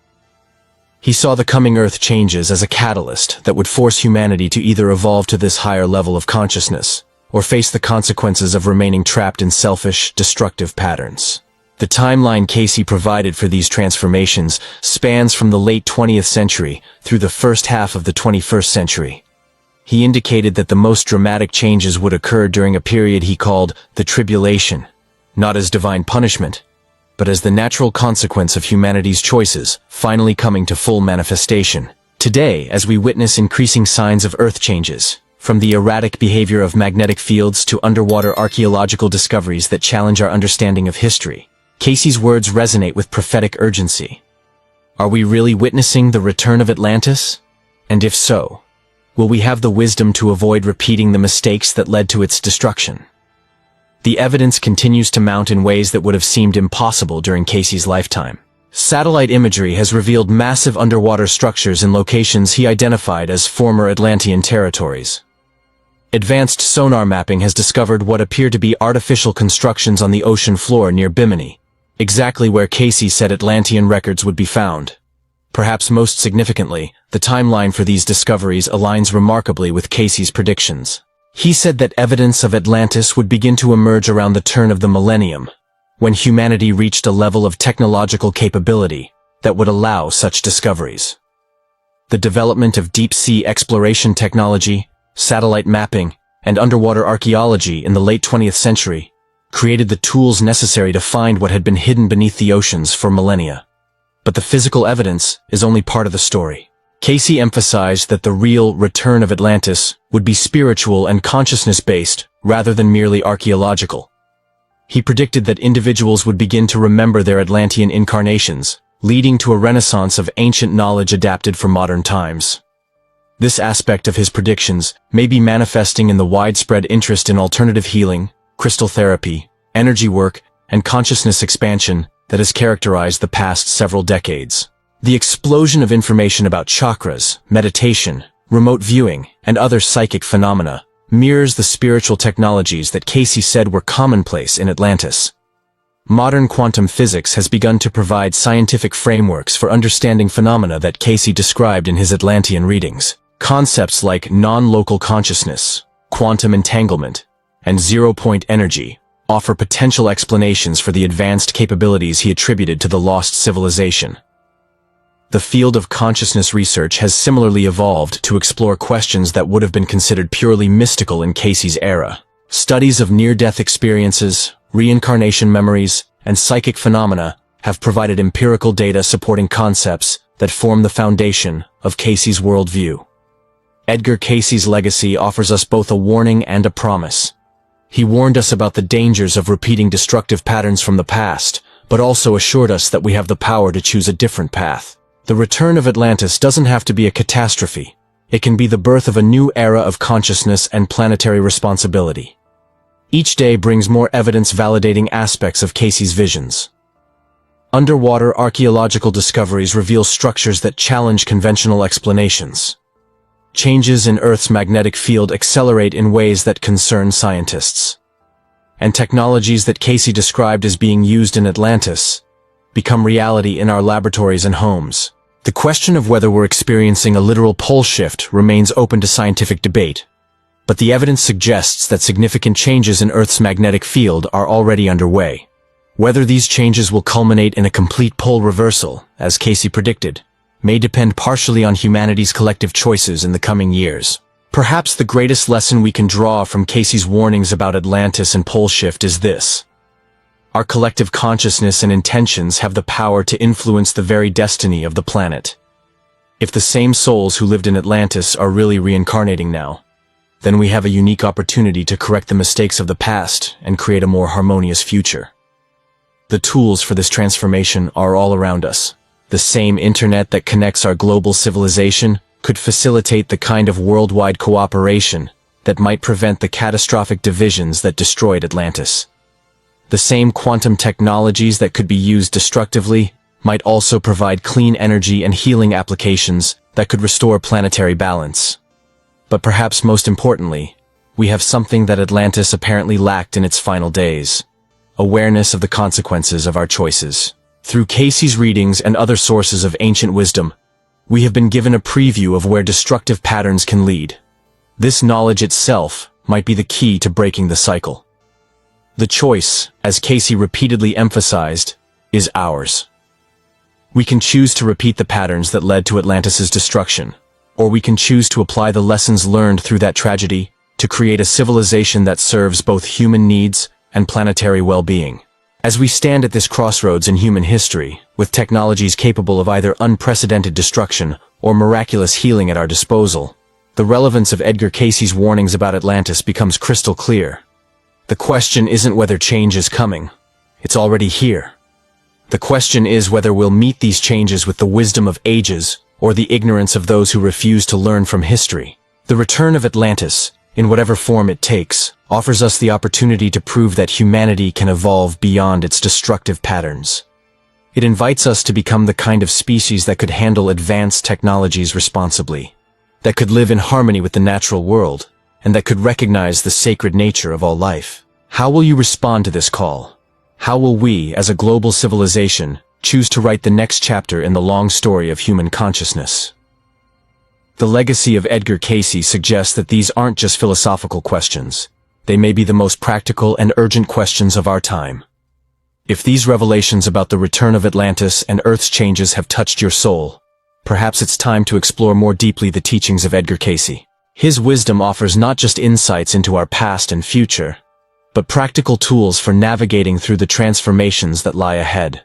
He saw the coming Earth changes as a catalyst that would force humanity to either evolve to this higher level of consciousness or face the consequences of remaining trapped in selfish, destructive patterns. The timeline Cayce provided for these transformations spans from the late 20th century through the first half of the 21st century. He indicated that the most dramatic changes would occur during a period he called the Tribulation, not as divine punishment, but as the natural consequence of humanity's choices finally coming to full manifestation. Today, as we witness increasing signs of Earth changes, from the erratic behavior of magnetic fields to underwater archaeological discoveries that challenge our understanding of history, Cayce's words resonate with prophetic urgency. Are we really witnessing the return of Atlantis? And if so, will we have the wisdom to avoid repeating the mistakes that led to its destruction? The evidence continues to mount in ways that would have seemed impossible during Cayce's lifetime. Satellite imagery has revealed massive underwater structures in locations he identified as former Atlantean territories. Advanced sonar mapping has discovered what appear to be artificial constructions on the ocean floor near Bimini, exactly where Cayce said Atlantean records would be found. Perhaps most significantly, the timeline for these discoveries aligns remarkably with Cayce's predictions. He said that evidence of Atlantis would begin to emerge around the turn of the millennium, when humanity reached a level of technological capability that would allow such discoveries. The development of deep-sea exploration technology, satellite mapping, and underwater archaeology in the late 20th century created the tools necessary to find what had been hidden beneath the oceans for millennia. But the physical evidence is only part of the story. Cayce emphasized that the real return of Atlantis would be spiritual and consciousness-based rather than merely archaeological. He predicted that individuals would begin to remember their Atlantean incarnations, leading to a renaissance of ancient knowledge adapted for modern times. This aspect of his predictions may be manifesting in the widespread interest in alternative healing, crystal therapy, energy work, and consciousness expansion that has characterized the past several decades. The explosion of information about chakras, meditation, remote viewing, and other psychic phenomena mirrors the spiritual technologies that Cayce said were commonplace in Atlantis. Modern quantum physics has begun to provide scientific frameworks for understanding phenomena that Cayce described in his Atlantean readings. Concepts like non-local consciousness, quantum entanglement, and zero-point energy offer potential explanations for the advanced capabilities he attributed to the lost civilization. The field of consciousness research has similarly evolved to explore questions that would have been considered purely mystical in Cayce's era. Studies of near-death experiences, reincarnation memories, and psychic phenomena have provided empirical data supporting concepts that form the foundation of Cayce's worldview. Edgar Cayce's legacy offers us both a warning and a promise. He warned us about the dangers of repeating destructive patterns from the past, but also assured us that we have the power to choose a different path. The return of Atlantis doesn't have to be a catastrophe. It can be the birth of a new era of consciousness and planetary responsibility. Each day brings more evidence validating aspects of Cayce's visions. Underwater archaeological discoveries reveal structures that challenge conventional explanations. Changes in Earth's magnetic field accelerate in ways that concern scientists. And technologies that Cayce described as being used in Atlantis become reality in our laboratories and homes. The question of whether we're experiencing a literal pole shift remains open to scientific debate, but the evidence suggests that significant changes in Earth's magnetic field are already underway. Whether these changes will culminate in a complete pole reversal, as Cayce predicted, may depend partially on humanity's collective choices in the coming years. Perhaps the greatest lesson we can draw from Cayce's warnings about Atlantis and pole shift is this: our collective consciousness and intentions have the power to influence the very destiny of the planet. If the same souls who lived in Atlantis are really reincarnating now, then we have a unique opportunity to correct the mistakes of the past and create a more harmonious future. The tools for this transformation are all around us. The same internet that connects our global civilization could facilitate the kind of worldwide cooperation that might prevent the catastrophic divisions that destroyed Atlantis. The same quantum technologies that could be used destructively might also provide clean energy and healing applications that could restore planetary balance. But perhaps most importantly, we have something that Atlantis apparently lacked in its final days: awareness of the consequences of our choices. Through Cayce's readings and other sources of ancient wisdom, we have been given a preview of where destructive patterns can lead. This knowledge itself might be the key to breaking the cycle. The choice, as Cayce repeatedly emphasized, is ours. We can choose to repeat the patterns that led to Atlantis's destruction, or we can choose to apply the lessons learned through that tragedy to create a civilization that serves both human needs and planetary well-being. As we stand at this crossroads in human history, with technologies capable of either unprecedented destruction or miraculous healing at our disposal, the relevance of Edgar Cayce's warnings about Atlantis becomes crystal clear. The question isn't whether change is coming. It's already here. The question is whether we'll meet these changes with the wisdom of ages or the ignorance of those who refuse to learn from history. The return of Atlantis, in whatever form it takes, offers us the opportunity to prove that humanity can evolve beyond its destructive patterns. It invites us to become the kind of species that could handle advanced technologies responsibly, that could live in harmony with the natural world, and that could recognize the sacred nature of all life. How will you respond to this call? How will we, as a global civilization, choose to write the next chapter in the long story of human consciousness? The legacy of Edgar Cayce suggests that these aren't just philosophical questions. They may be the most practical and urgent questions of our time. If these revelations about the return of Atlantis and Earth's changes have touched your soul, perhaps it's time to explore more deeply the teachings of Edgar Cayce. His wisdom offers not just insights into our past and future, but practical tools for navigating through the transformations that lie ahead.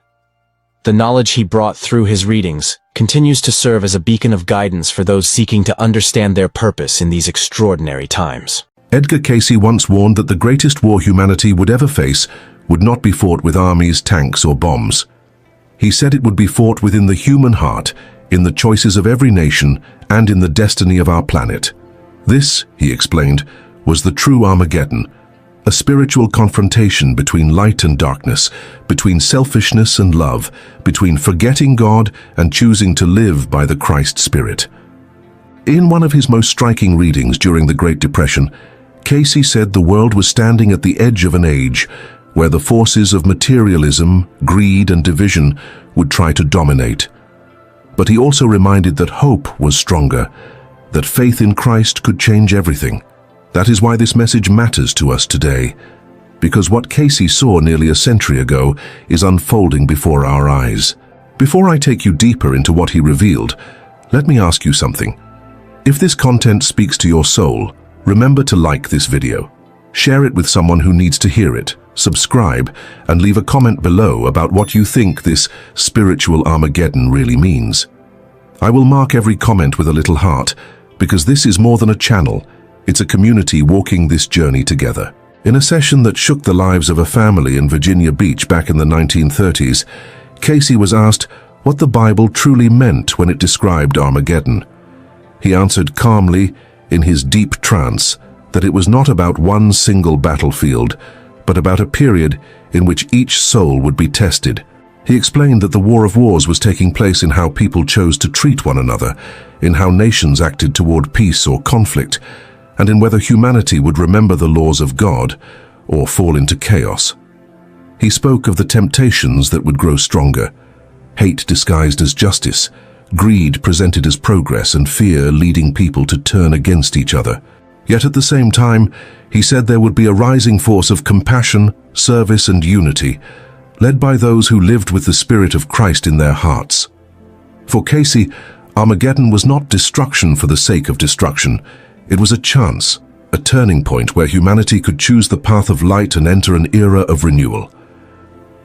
The knowledge he brought through his readings continues to serve as a beacon of guidance for those seeking to understand their purpose in these extraordinary times. Edgar Cayce once warned that the greatest war humanity would ever face would not be fought with armies, tanks, or bombs. He said it would be fought within the human heart, in the choices of every nation, and in the destiny of our planet. This, he explained, was the true Armageddon, a spiritual confrontation between light and darkness, between selfishness and love, between forgetting God and choosing to live by the Christ Spirit. In one of his most striking readings during the Great Depression, Cayce said the world was standing at the edge of an age where the forces of materialism, greed, and division would try to dominate. But he also reminded that hope was stronger, that faith in Christ could change everything. That is why this message matters to us today, because what Cayce saw nearly a century ago is unfolding before our eyes. Before I take you deeper into what he revealed, let me ask you something. If this content speaks to your soul, remember to like this video. Share it with someone who needs to hear it, subscribe, and leave a comment below about what you think this spiritual Armageddon really means. I will mark every comment with a little heart, because this is more than a channel. It's a community walking this journey together. In a session that shook the lives of a family in Virginia Beach back in the 1930s, Cayce was asked what the Bible truly meant when it described Armageddon. He answered calmly, in his deep trance, that it was not about one single battlefield, but about a period in which each soul would be tested. He explained that the War of Wars was taking place in how people chose to treat one another, in how nations acted toward peace or conflict, and in whether humanity would remember the laws of God or fall into chaos. He spoke of the temptations that would grow stronger, hate disguised as justice, greed presented as progress, and fear leading people to turn against each other. Yet at the same time, he said there would be a rising force of compassion, service, and unity, led by those who lived with the Spirit of Christ in their hearts. For Cayce, Armageddon was not destruction for the sake of destruction. It was a chance, a turning point where humanity could choose the path of light and enter an era of renewal.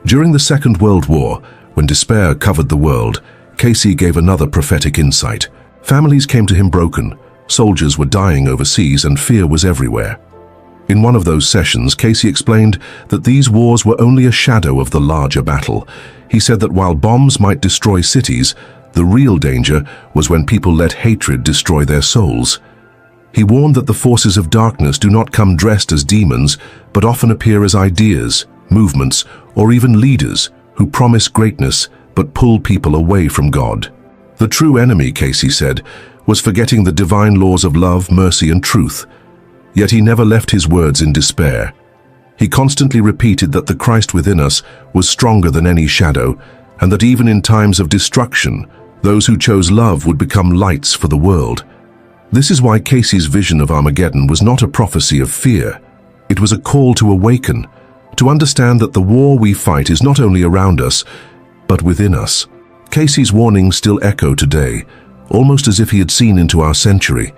During the Second World War, when despair covered the world, Cayce gave another prophetic insight. Families came to him broken, soldiers were dying overseas, and fear was everywhere. In one of those sessions, Cayce explained that these wars were only a shadow of the larger battle. He said that while bombs might destroy cities, The real danger was when people let hatred destroy their souls. He warned that the forces of darkness do not come dressed as demons, but often appear as ideas, movements, or even leaders who promise greatness but pull people away from God. The true enemy, Cayce said, was forgetting the divine laws of love, mercy, and truth. Yet he never left his words in despair. He constantly repeated that the Christ within us was stronger than any shadow, and that even in times of destruction, those who chose love would become lights for the world. This is why Cayce's vision of Armageddon was not a prophecy of fear. It was a call to awaken, to understand that the war we fight is not only around us, but within us. Cayce's warnings still echo today, almost as if he had seen into our century.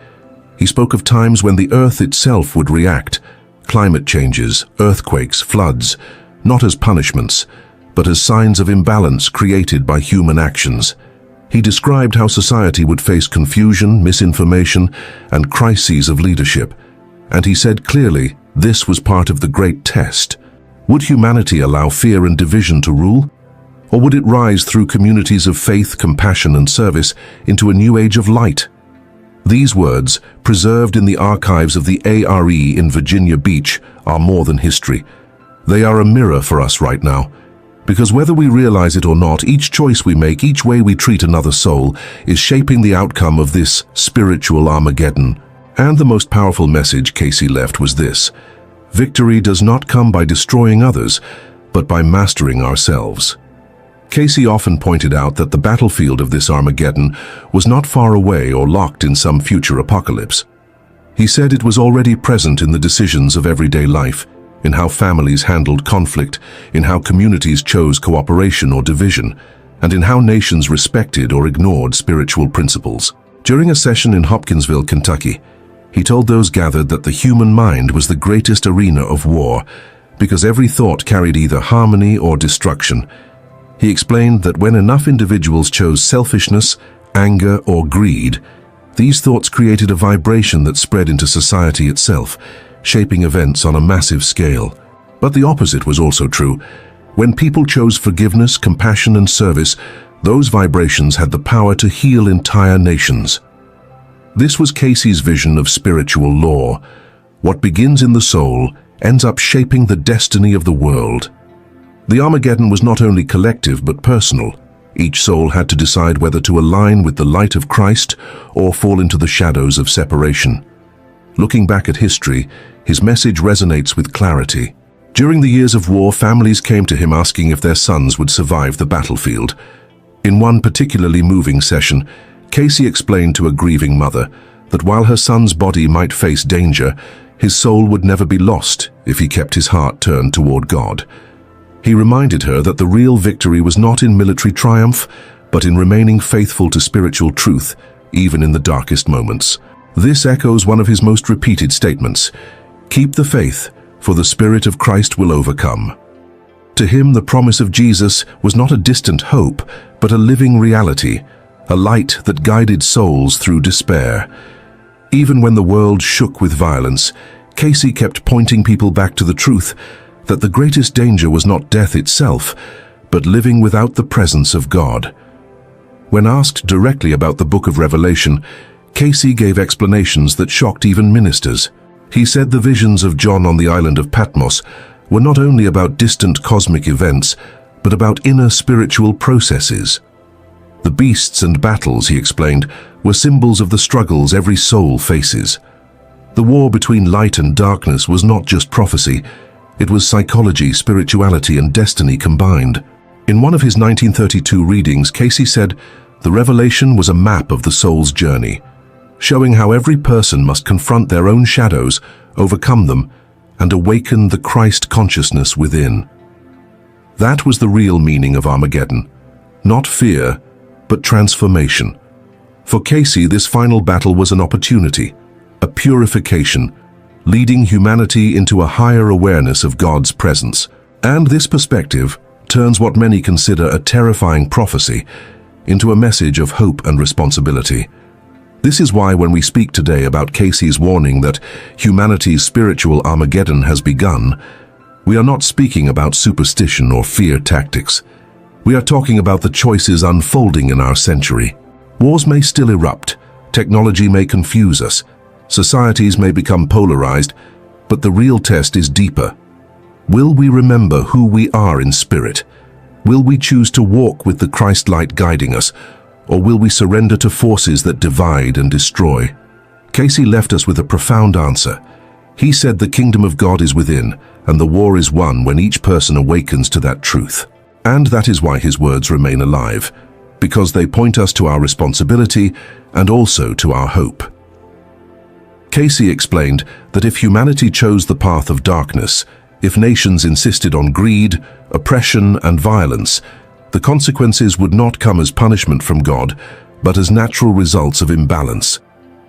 He spoke of times when the earth itself would react, climate changes, earthquakes, floods, not as punishments, but as signs of imbalance created by human actions. He described how society would face confusion, misinformation, and crises of leadership. And he said clearly, this was part of the great test. Would humanity allow fear and division to rule? Or would it rise through communities of faith, compassion, and service into a new age of light? These words, preserved in the archives of the ARE in Virginia Beach, are more than history. They are a mirror for us right now. Because whether we realize it or not, each choice we make, each way we treat another soul, is shaping the outcome of this spiritual Armageddon. And the most powerful message Cayce left was this: victory does not come by destroying others, but by mastering ourselves. Cayce often pointed out that the battlefield of this Armageddon was not far away or locked in some future apocalypse. He said it was already present in the decisions of everyday life, in how families handled conflict, in how communities chose cooperation or division, and in how nations respected or ignored spiritual principles. During a session in Hopkinsville, Kentucky, he told those gathered that the human mind was the greatest arena of war, because every thought carried either harmony or destruction. He explained that when enough individuals chose selfishness, anger, or greed, these thoughts created a vibration that spread into society itself, shaping events on a massive scale. But the opposite was also true. When people chose forgiveness, compassion, and service, those vibrations had the power to heal entire nations. This was Cayce's vision of spiritual law. What begins in the soul ends up shaping the destiny of the world. The Armageddon was not only collective but personal. Each soul had to decide whether to align with the light of Christ or fall into the shadows of separation. Looking back at history, his message resonates with clarity. During the years of war, families came to him asking if their sons would survive the battlefield. In one particularly moving session, Cayce explained to a grieving mother that while her son's body might face danger, his soul would never be lost if he kept his heart turned toward God. He reminded her that the real victory was not in military triumph, but in remaining faithful to spiritual truth, even in the darkest moments. This echoes one of his most repeated statements: "Keep the faith, for the Spirit of Christ will overcome." To him, the promise of Jesus was not a distant hope, but a living reality, a light that guided souls through despair. Even when the world shook with violence, Cayce kept pointing people back to the truth that the greatest danger was not death itself, but living without the presence of God. When asked directly about the Book of Revelation, Cayce gave explanations that shocked even ministers. He said the visions of John on the island of Patmos were not only about distant cosmic events, but about inner spiritual processes. The beasts and battles, he explained, were symbols of the struggles every soul faces. The war between light and darkness was not just prophecy, it was psychology, spirituality, and destiny combined. In one of his 1932 readings, Cayce said, "The revelation was a map of the soul's journey, showing how every person must confront their own shadows, overcome them, and awaken the Christ consciousness within." That was the real meaning of Armageddon. Not fear, but transformation. For Cayce, this final battle was an opportunity, a purification, leading humanity into a higher awareness of God's presence. And this perspective turns what many consider a terrifying prophecy into a message of hope and responsibility. This is why when we speak today about Cayce's warning that humanity's spiritual Armageddon has begun, we are not speaking about superstition or fear tactics. We are talking about the choices unfolding in our century. Wars may still erupt, technology may confuse us, societies may become polarized, but the real test is deeper. Will we remember who we are in spirit? Will we choose to walk with the Christ light guiding us, or will we surrender to forces that divide and destroy? Cayce left us with a profound answer. He said the kingdom of God is within, and the war is won when each person awakens to that truth. And that is why his words remain alive, because they point us to our responsibility and also to our hope. Cayce explained that if humanity chose the path of darkness, if nations insisted on greed, oppression, and violence, the consequences would not come as punishment from God, but as natural results of imbalance.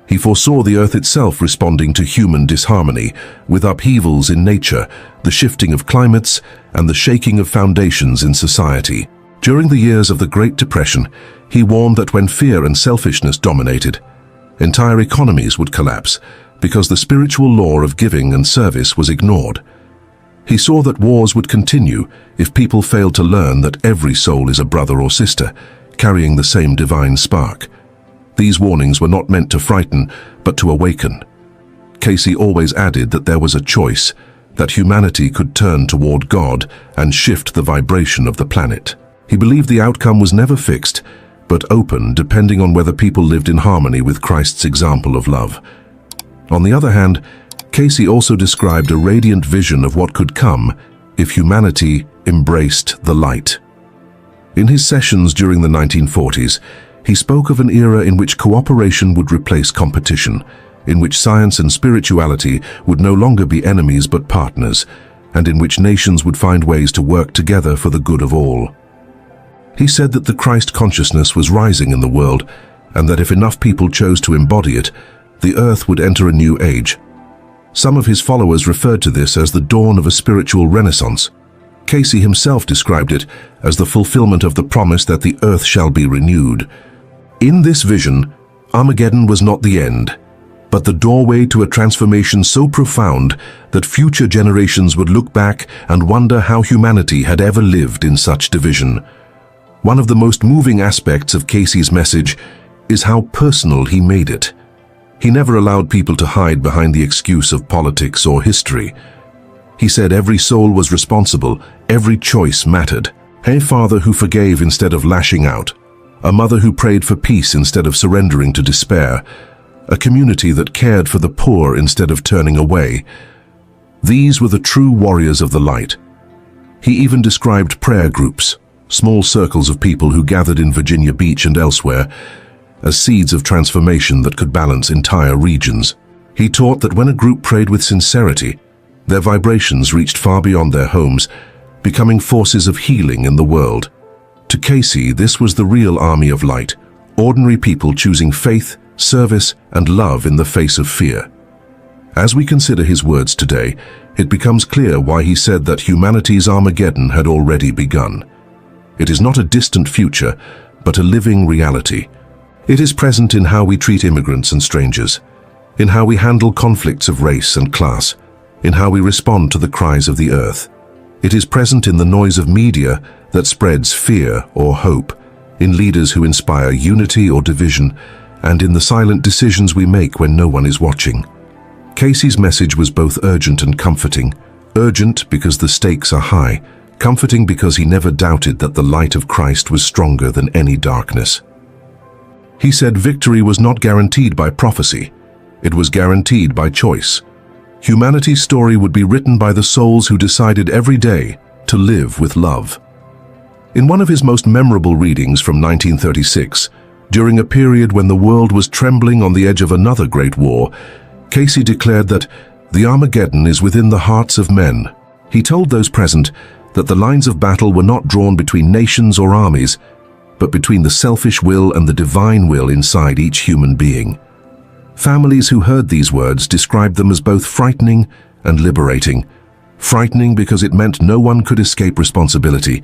He foresaw the earth itself responding to human disharmony, with upheavals in nature, the shifting of climates, and the shaking of foundations in society. During the years of the Great Depression, he warned that when fear and selfishness dominated, entire economies would collapse because the spiritual law of giving and service was ignored. He saw that wars would continue if people failed to learn that every soul is a brother or sister, carrying the same divine spark. These warnings were not meant to frighten, but to awaken. Cayce always added that there was a choice, that humanity could turn toward God and shift the vibration of the planet. He believed the outcome was never fixed, but open depending on whether people lived in harmony with Christ's example of love. On the other hand, Cayce also described a radiant vision of what could come if humanity embraced the light. In his sessions during the 1940s, he spoke of an era in which cooperation would replace competition, in which science and spirituality would no longer be enemies but partners, and in which nations would find ways to work together for the good of all. He said that the Christ consciousness was rising in the world, and that if enough people chose to embody it, the earth would enter a new age. Some of his followers referred to this as the dawn of a spiritual renaissance. Cayce himself described it as the fulfillment of the promise that the earth shall be renewed. In this vision, Armageddon was not the end, but the doorway to a transformation so profound that future generations would look back and wonder how humanity had ever lived in such division. One of the most moving aspects of Cayce's message is how personal he made it. He never allowed people to hide behind the excuse of politics or history. He said every soul was responsible, every choice mattered. A father who forgave instead of lashing out, a mother who prayed for peace instead of surrendering to despair, a community that cared for the poor instead of turning away. These were the true warriors of the light. He even described prayer groups, small circles of people who gathered in Virginia Beach and elsewhere, as seeds of transformation that could balance entire regions. He taught that when a group prayed with sincerity, their vibrations reached far beyond their homes, becoming forces of healing in the world. To Cayce, this was the real army of light, ordinary people choosing faith, service, and love in the face of fear. As we consider his words today, it becomes clear why he said that humanity's Armageddon had already begun. It is not a distant future, but a living reality. It is present in how we treat immigrants and strangers, in how we handle conflicts of race and class, in how we respond to the cries of the earth. It is present in the noise of media that spreads fear or hope, in leaders who inspire unity or division, and in the silent decisions we make when no one is watching. Cayce's message was both urgent and comforting. Urgent because the stakes are high, comforting because he never doubted that the light of Christ was stronger than any darkness. He said victory was not guaranteed by prophecy, it was guaranteed by choice. Humanity's story would be written by the souls who decided every day to live with love. In one of his most memorable readings from 1936, during a period when the world was trembling on the edge of another great war, Cayce declared that the Armageddon is within the hearts of men. He told those present that the lines of battle were not drawn between nations or armies, but between the selfish will and the divine will inside each human being. Families who heard these words described them as both frightening and liberating. Frightening because it meant no one could escape responsibility.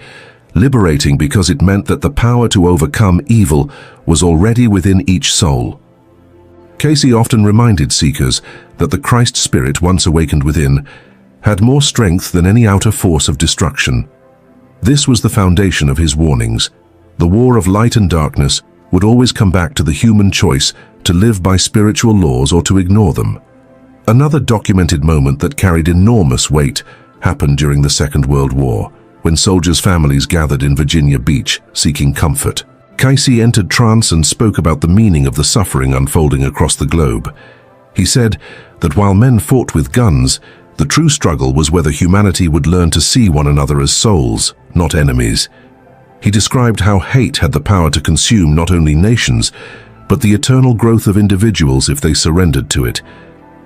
Liberating because it meant that the power to overcome evil was already within each soul. Cayce often reminded seekers that the Christ spirit, once awakened within, had more strength than any outer force of destruction. This was the foundation of his warnings. The war of light and darkness would always come back to the human choice to live by spiritual laws or to ignore them. Another documented moment that carried enormous weight happened during the Second World War, when soldiers' families gathered in Virginia Beach seeking comfort. Cayce entered trance and spoke about the meaning of the suffering unfolding across the globe. He said that while men fought with guns, the true struggle was whether humanity would learn to see one another as souls, not enemies. He described how hate had the power to consume not only nations, but the eternal growth of individuals if they surrendered to it.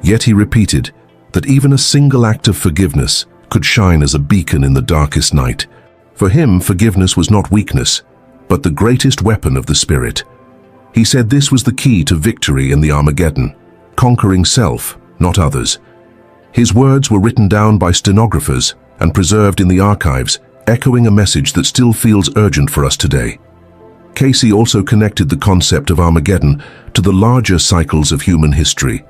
Yet he repeated that even a single act of forgiveness could shine as a beacon in the darkest night. For him, forgiveness was not weakness, but the greatest weapon of the Spirit. He said this was the key to victory in the Armageddon, conquering self, not others. His words were written down by stenographers and preserved in the archives, echoing a message that still feels urgent for us today. Cayce also connected the concept of Armageddon to the larger cycles of human history.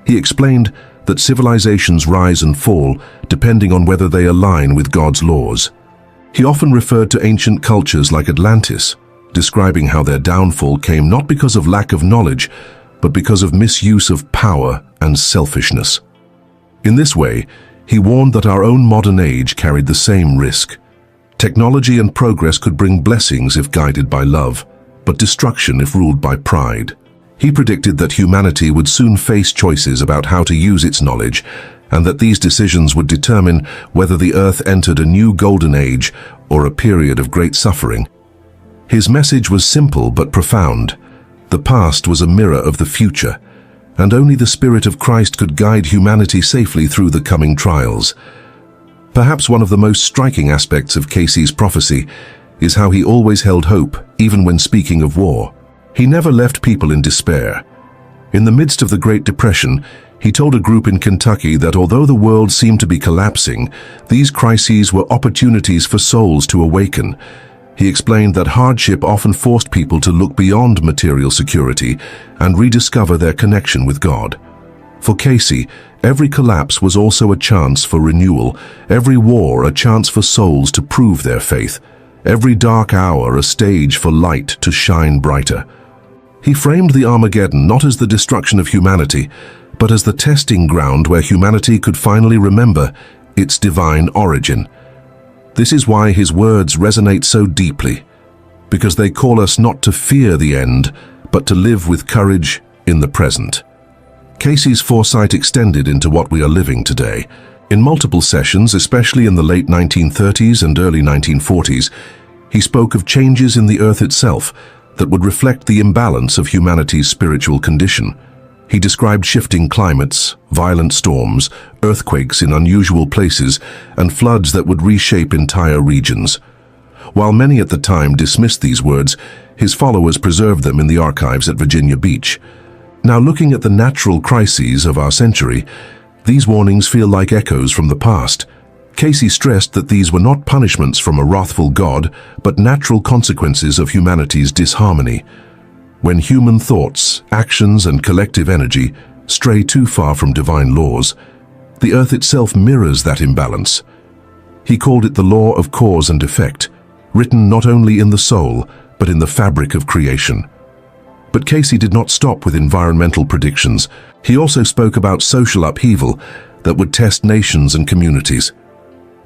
He explained that civilizations rise and fall depending on whether they align with God's laws. He often referred to ancient cultures like Atlantis, describing how their downfall came not because of lack of knowledge, but because of misuse of power and selfishness. In this way, he warned that our own modern age carried the same risk. Technology and progress could bring blessings if guided by love, but destruction if ruled by pride. He predicted that humanity would soon face choices about how to use its knowledge, and that these decisions would determine whether the earth entered a new golden age or a period of great suffering. His message was simple but profound. The past was a mirror of the future, and only the Spirit of Christ could guide humanity safely through the coming trials. Perhaps one of the most striking aspects of Cayce's prophecy is how he always held hope, even when speaking of war. He never left people in despair. In the midst of the Great Depression, he told a group in Kentucky that although the world seemed to be collapsing, these crises were opportunities for souls to awaken. He explained that hardship often forced people to look beyond material security and rediscover their connection with God. For Cayce, every collapse was also a chance for renewal, every war a chance for souls to prove their faith, every dark hour a stage for light to shine brighter. He framed the Armageddon not as the destruction of humanity, but as the testing ground where humanity could finally remember its divine origin. This is why his words resonate so deeply, because they call us not to fear the end, but to live with courage in the present. Cayce's foresight extended into what we are living today. In multiple sessions, especially in the late 1930s and early 1940s, he spoke of changes in the earth itself that would reflect the imbalance of humanity's spiritual condition. He described shifting climates, violent storms, earthquakes in unusual places, and floods that would reshape entire regions. While many at the time dismissed these words, his followers preserved them in the archives at Virginia Beach. Now, looking at the natural crises of our century, these warnings feel like echoes from the past. Cayce stressed that these were not punishments from a wrathful God, but natural consequences of humanity's disharmony. When human thoughts, actions, and collective energy stray too far from divine laws, the earth itself mirrors that imbalance. He called it the law of cause and effect, written not only in the soul, but in the fabric of creation. But Cayce did not stop with environmental predictions. He also spoke about social upheaval that would test nations and communities.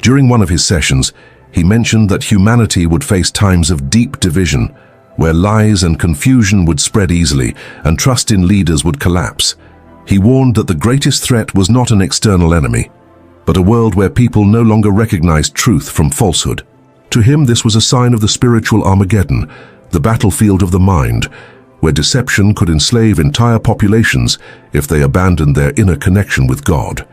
During one of his sessions, he mentioned that humanity would face times of deep division, where lies and confusion would spread easily and trust in leaders would collapse. He warned that the greatest threat was not an external enemy, but a world where people no longer recognized truth from falsehood. To him, this was a sign of the spiritual Armageddon, the battlefield of the mind, where deception could enslave entire populations if they abandoned their inner connection with God.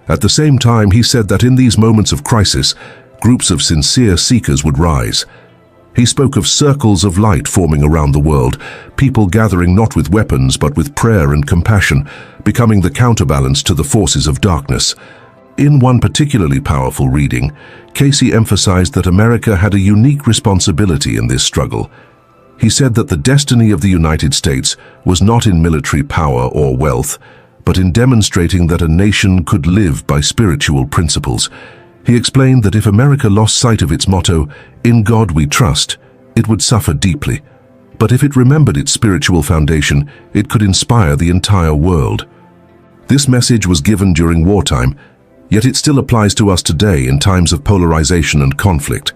At the same time, he said that in these moments of crisis, groups of sincere seekers would rise. He spoke of circles of light forming around the world, people gathering not with weapons but with prayer and compassion, becoming the counterbalance to the forces of darkness. In one particularly powerful reading, Cayce emphasized that America had a unique responsibility in this struggle. He said that the destiny of the United States was not in military power or wealth, but in demonstrating that a nation could live by spiritual principles. He explained that if America lost sight of its motto, "In God we trust," it would suffer deeply. But if it remembered its spiritual foundation, it could inspire the entire world. This message was given during wartime, yet it still applies to us today in times of polarization and conflict.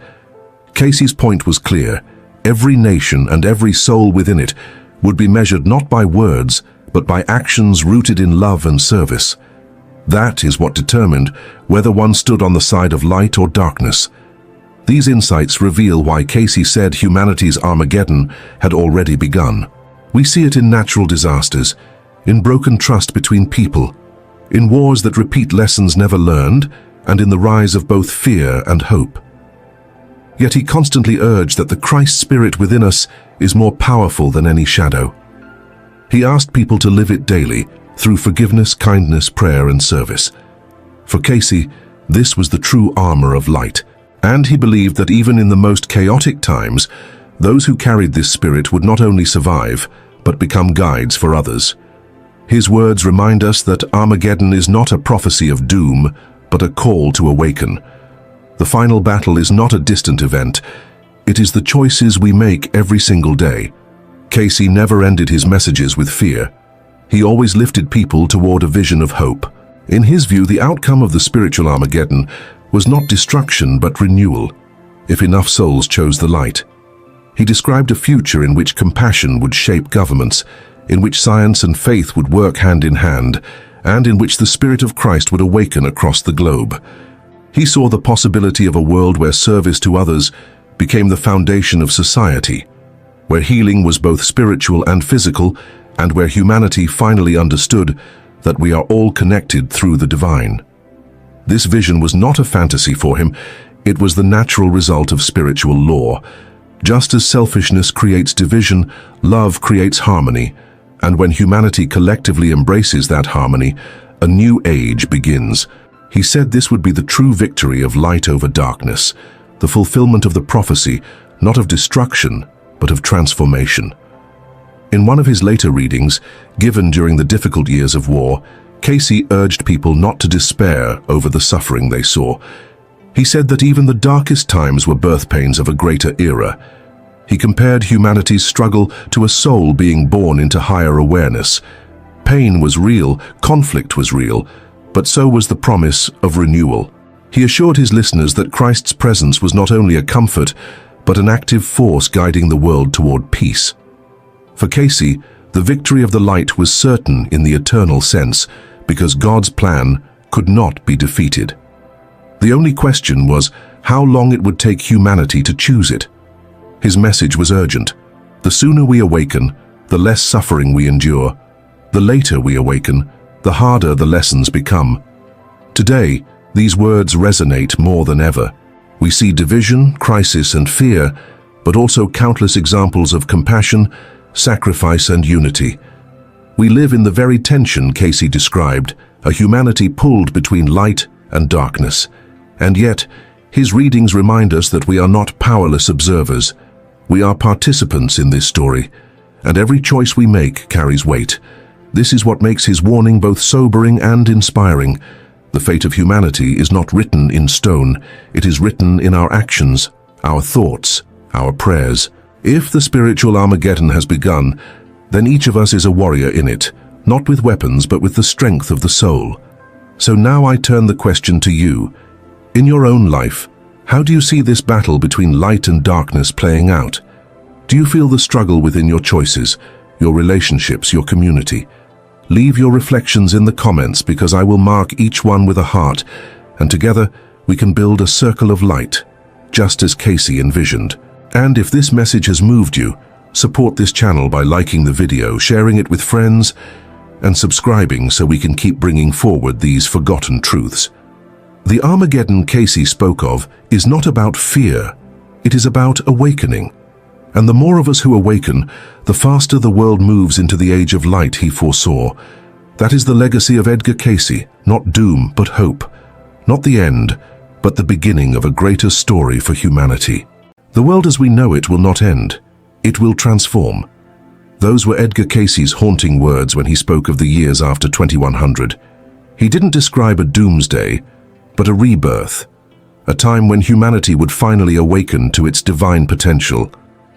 Cayce's point was clear. Every nation and every soul within it would be measured not by words, but by actions rooted in love and service. That is what determined whether one stood on the side of light or darkness. These insights reveal why Cayce said humanity's Armageddon had already begun. We see it in natural disasters, in broken trust between people, in wars that repeat lessons never learned, and in the rise of both fear and hope. Yet he constantly urged that the Christ spirit within us is more powerful than any shadow. He asked people to live it daily, through forgiveness, kindness, prayer, and service. For Cayce, this was the true armor of light, and he believed that even in the most chaotic times, those who carried this spirit would not only survive, but become guides for others. His words remind us that Armageddon is not a prophecy of doom, but a call to awaken. The final battle is not a distant event. It is the choices we make every single day. Cayce never ended his messages with fear. He always lifted people toward a vision of hope. In his view, the outcome of the spiritual Armageddon was not destruction but renewal, if enough souls chose the light. He described a future in which compassion would shape governments, in which science and faith would work hand in hand, and in which the Spirit of Christ would awaken across the globe. He saw the possibility of a world where service to others became the foundation of society, where healing was both spiritual and physical, and where humanity finally understood that we are all connected through the divine. This vision was not a fantasy for him, it was the natural result of spiritual law. Just as selfishness creates division, love creates harmony, and when humanity collectively embraces that harmony, a new age begins. He said this would be the true victory of light over darkness, the fulfillment of the prophecy, not of destruction, but of transformation. In one of his later readings, given during the difficult years of war, Cayce urged people not to despair over the suffering they saw. He said that even the darkest times were birth pains of a greater era. He compared humanity's struggle to a soul being born into higher awareness. Pain was real, conflict was real, but so was the promise of renewal. He assured his listeners that Christ's presence was not only a comfort, but an active force guiding the world toward peace. For Cayce, the victory of the light was certain in the eternal sense, because God's plan could not be defeated. The only question was how long it would take humanity to choose it. His message was urgent. The sooner we awaken, the less suffering we endure. The later we awaken, the harder the lessons become. Today, these words resonate more than ever. We see division, crisis, and fear, but also countless examples of compassion, sacrifice, and unity. We live in the very tension Cayce described, a humanity pulled between light and darkness. And yet, his readings remind us that we are not powerless observers. We are participants in this story, and every choice we make carries weight. This is what makes his warning both sobering and inspiring. The fate of humanity is not written in stone. It is written in our actions, our thoughts, our prayers. If the spiritual Armageddon has begun, then each of us is a warrior in it, not with weapons but with the strength of the soul. So now I turn the question to you. In your own life, how do you see this battle between light and darkness playing out? Do you feel the struggle within your choices, your relationships, your community? Leave your reflections in the comments because I will mark each one with a heart, and together we can build a circle of light, just as Cayce envisioned. And if this message has moved you, support this channel by liking the video, sharing it with friends, and subscribing so we can keep bringing forward these forgotten truths. The Armageddon Cayce spoke of is not about fear, it is about awakening. And the more of us who awaken, the faster the world moves into the age of light he foresaw. That is the legacy of Edgar Cayce, not doom but hope. Not the end, but the beginning of a greater story for humanity. The world as we know it will not end. It will transform. Those were Edgar Cayce's haunting words when he spoke of the years after 2100. He didn't describe a doomsday, but a rebirth, a time when humanity would finally awaken to its divine potential,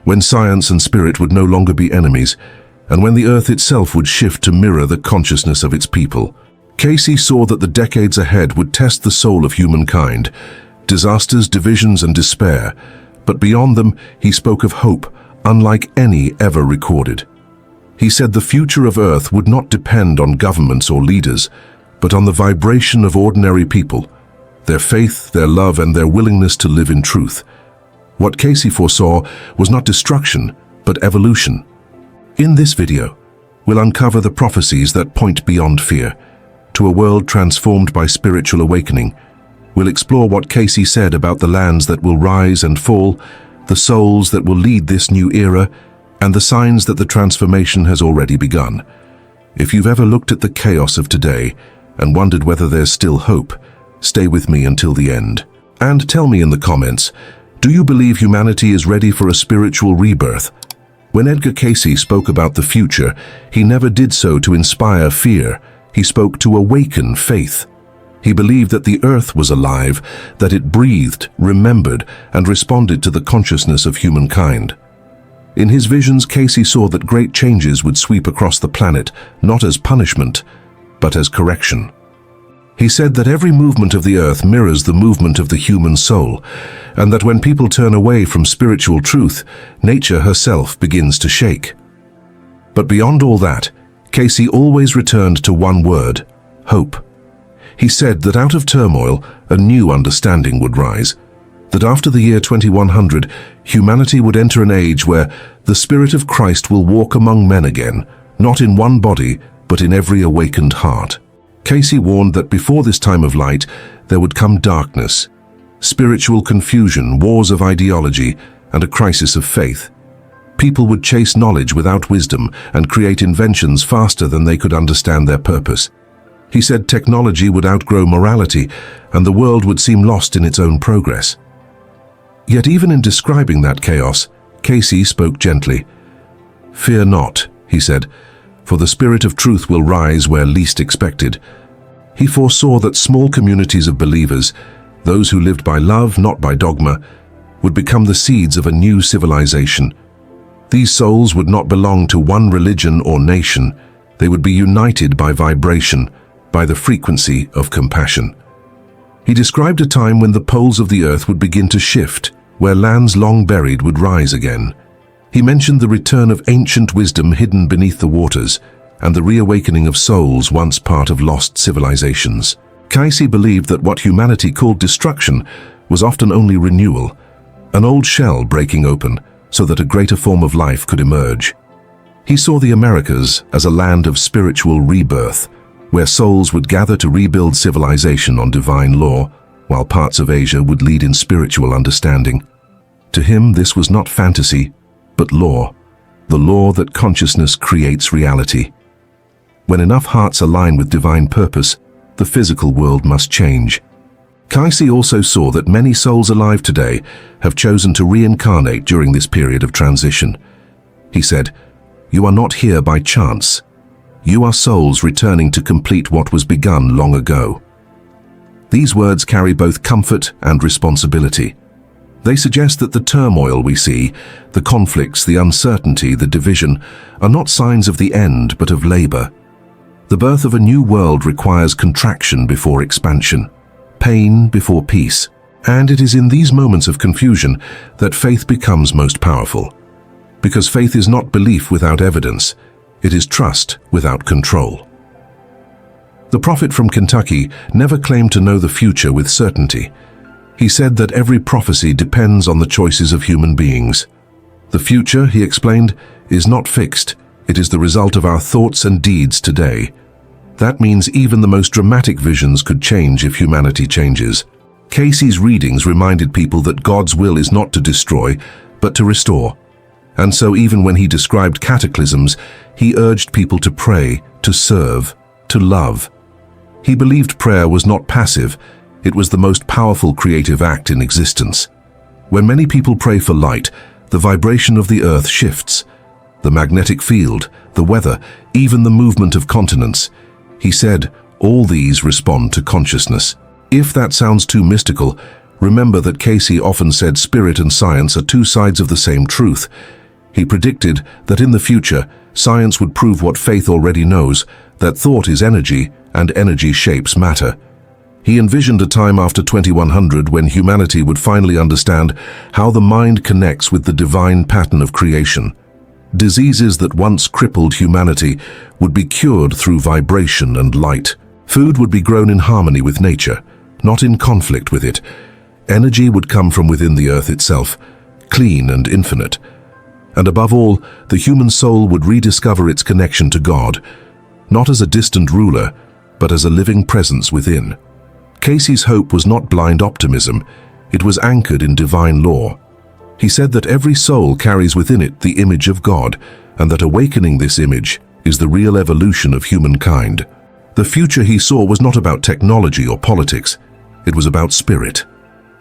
when science and spirit would no longer be enemies, and when the earth itself would shift to mirror the consciousness of its people. Cayce saw that the decades ahead would test the soul of humankind, disasters, divisions, and despair, but beyond them he spoke of hope, unlike any ever recorded. He said the future of Earth would not depend on governments or leaders, but on the vibration of ordinary people, their faith, their love, and their willingness to live in truth. What Cayce foresaw was not destruction, but evolution. In this video, we'll uncover the prophecies that point beyond fear, to a world transformed by spiritual awakening. We'll explore what Cayce said about the lands that will rise and fall, the souls that will lead this new era, and the signs that the transformation has already begun. If you've ever looked at the chaos of today and wondered whether there's still hope, stay with me until the end. And tell me in the comments, do you believe humanity is ready for a spiritual rebirth? When Edgar Cayce spoke about the future, he never did so to inspire fear. He spoke to awaken faith. He believed that the earth was alive, that it breathed, remembered, and responded to the consciousness of humankind. In his visions, Cayce saw that great changes would sweep across the planet, not as punishment, but as correction. He said that every movement of the earth mirrors the movement of the human soul, and that when people turn away from spiritual truth, nature herself begins to shake. But beyond all that, Cayce always returned to one word: hope. He said that out of turmoil, a new understanding would rise, that after the year 2100, humanity would enter an age where the Spirit of Christ will walk among men again, not in one body, but in every awakened heart. Cayce warned that before this time of light, there would come darkness, spiritual confusion, wars of ideology, and a crisis of faith. People would chase knowledge without wisdom and create inventions faster than they could understand their purpose. He said technology would outgrow morality, and the world would seem lost in its own progress. Yet even in describing that chaos, Cayce spoke gently. "Fear not," he said, "for the Spirit of truth will rise where least expected." He foresaw that small communities of believers, those who lived by love, not by dogma, would become the seeds of a new civilization. These souls would not belong to one religion or nation. They would be united by vibration, by the frequency of compassion. He described a time when the poles of the earth would begin to shift, where lands long buried would rise again. He mentioned the return of ancient wisdom hidden beneath the waters, and the reawakening of souls once part of lost civilizations. Cayce believed that what humanity called destruction was often only renewal, an old shell breaking open so that a greater form of life could emerge. He saw the Americas as a land of spiritual rebirth, where souls would gather to rebuild civilization on divine law, while parts of Asia would lead in spiritual understanding. To him, this was not fantasy, but law, the law that consciousness creates reality. When enough hearts align with divine purpose, the physical world must change. Cayce also saw that many souls alive today have chosen to reincarnate during this period of transition. He said, "You are not here by chance. You are souls returning to complete what was begun long ago." These words carry both comfort and responsibility. They suggest that the turmoil we see, the conflicts, the uncertainty, the division, are not signs of the end, but of labor. The birth of a new world requires contraction before expansion, pain before peace. And it is in these moments of confusion that faith becomes most powerful. Because faith is not belief without evidence, it is trust without control. The prophet from Kentucky never claimed to know the future with certainty. He said that every prophecy depends on the choices of human beings. The future, he explained, is not fixed. It is the result of our thoughts and deeds today. That means even the most dramatic visions could change if humanity changes. Cayce's readings reminded people that God's will is not to destroy, but to restore. And so even when he described cataclysms, he urged people to pray, to serve, to love. He believed prayer was not passive, it was the most powerful creative act in existence. When many people pray for light, the vibration of the earth shifts. The magnetic field, the weather, even the movement of continents. He said, all these respond to consciousness. If that sounds too mystical, Remember that Cayce often said spirit and science are two sides of the same truth. He predicted that in the future, science would prove what faith already knows, that thought is energy and energy shapes matter. He envisioned a time after 2100 when humanity would finally understand how the mind connects with the divine pattern of creation. Diseases that once crippled humanity would be cured through vibration and light. Food would be grown in harmony with nature, not in conflict with it. Energy would come from within the earth itself, clean and infinite. And above all, the human soul would rediscover its connection to God, not as a distant ruler, but as a living presence within. Cayce's hope was not blind optimism, it was anchored in divine law. He said that every soul carries within it the image of God, and that awakening this image is the real evolution of humankind. The future he saw was not about technology or politics, it was about spirit.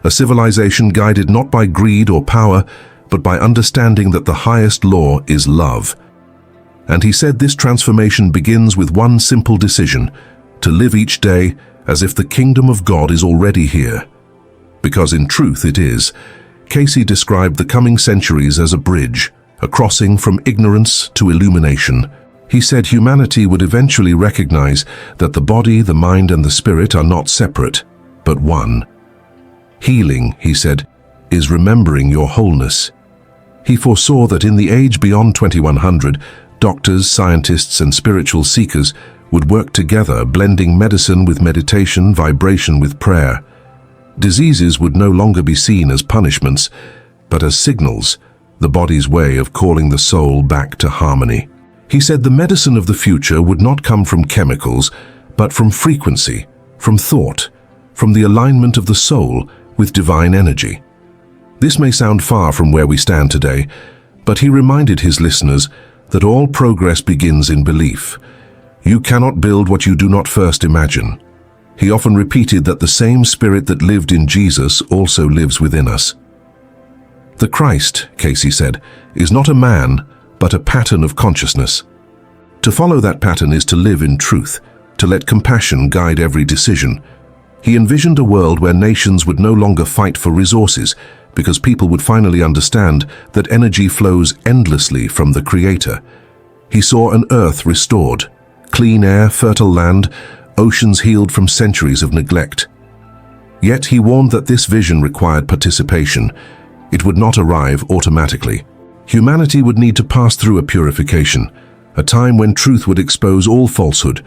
A civilization guided not by greed or power, but by understanding that the highest law is love. And he said this transformation begins with one simple decision, to live each day as if the kingdom of God is already here. Because in truth it is. Cayce described the coming centuries as a bridge, a crossing from ignorance to illumination. He said humanity would eventually recognize that the body, the mind, and the spirit are not separate, but one. Healing, he said, is remembering your wholeness. He foresaw that in the age beyond 2100, doctors, scientists, and spiritual seekers would work together, blending medicine with meditation, vibration with prayer. Diseases would no longer be seen as punishments, but as signals, the body's way of calling the soul back to harmony. He said the medicine of the future would not come from chemicals, but from frequency, from thought, from the alignment of the soul with divine energy. This may sound far from where we stand today, but he reminded his listeners that all progress begins in belief. You cannot build what you do not first imagine. He often repeated that the same spirit that lived in Jesus also lives within us. The Christ, Cayce said, is not a man, but a pattern of consciousness. To follow that pattern is to live in truth, to let compassion guide every decision. He envisioned a world where nations would no longer fight for resources, because people would finally understand that energy flows endlessly from the Creator. He saw an earth restored, clean air, fertile land, oceans healed from centuries of neglect. Yet he warned that this vision required participation. It would not arrive automatically. Humanity would need to pass through a purification, a time when truth would expose all falsehood,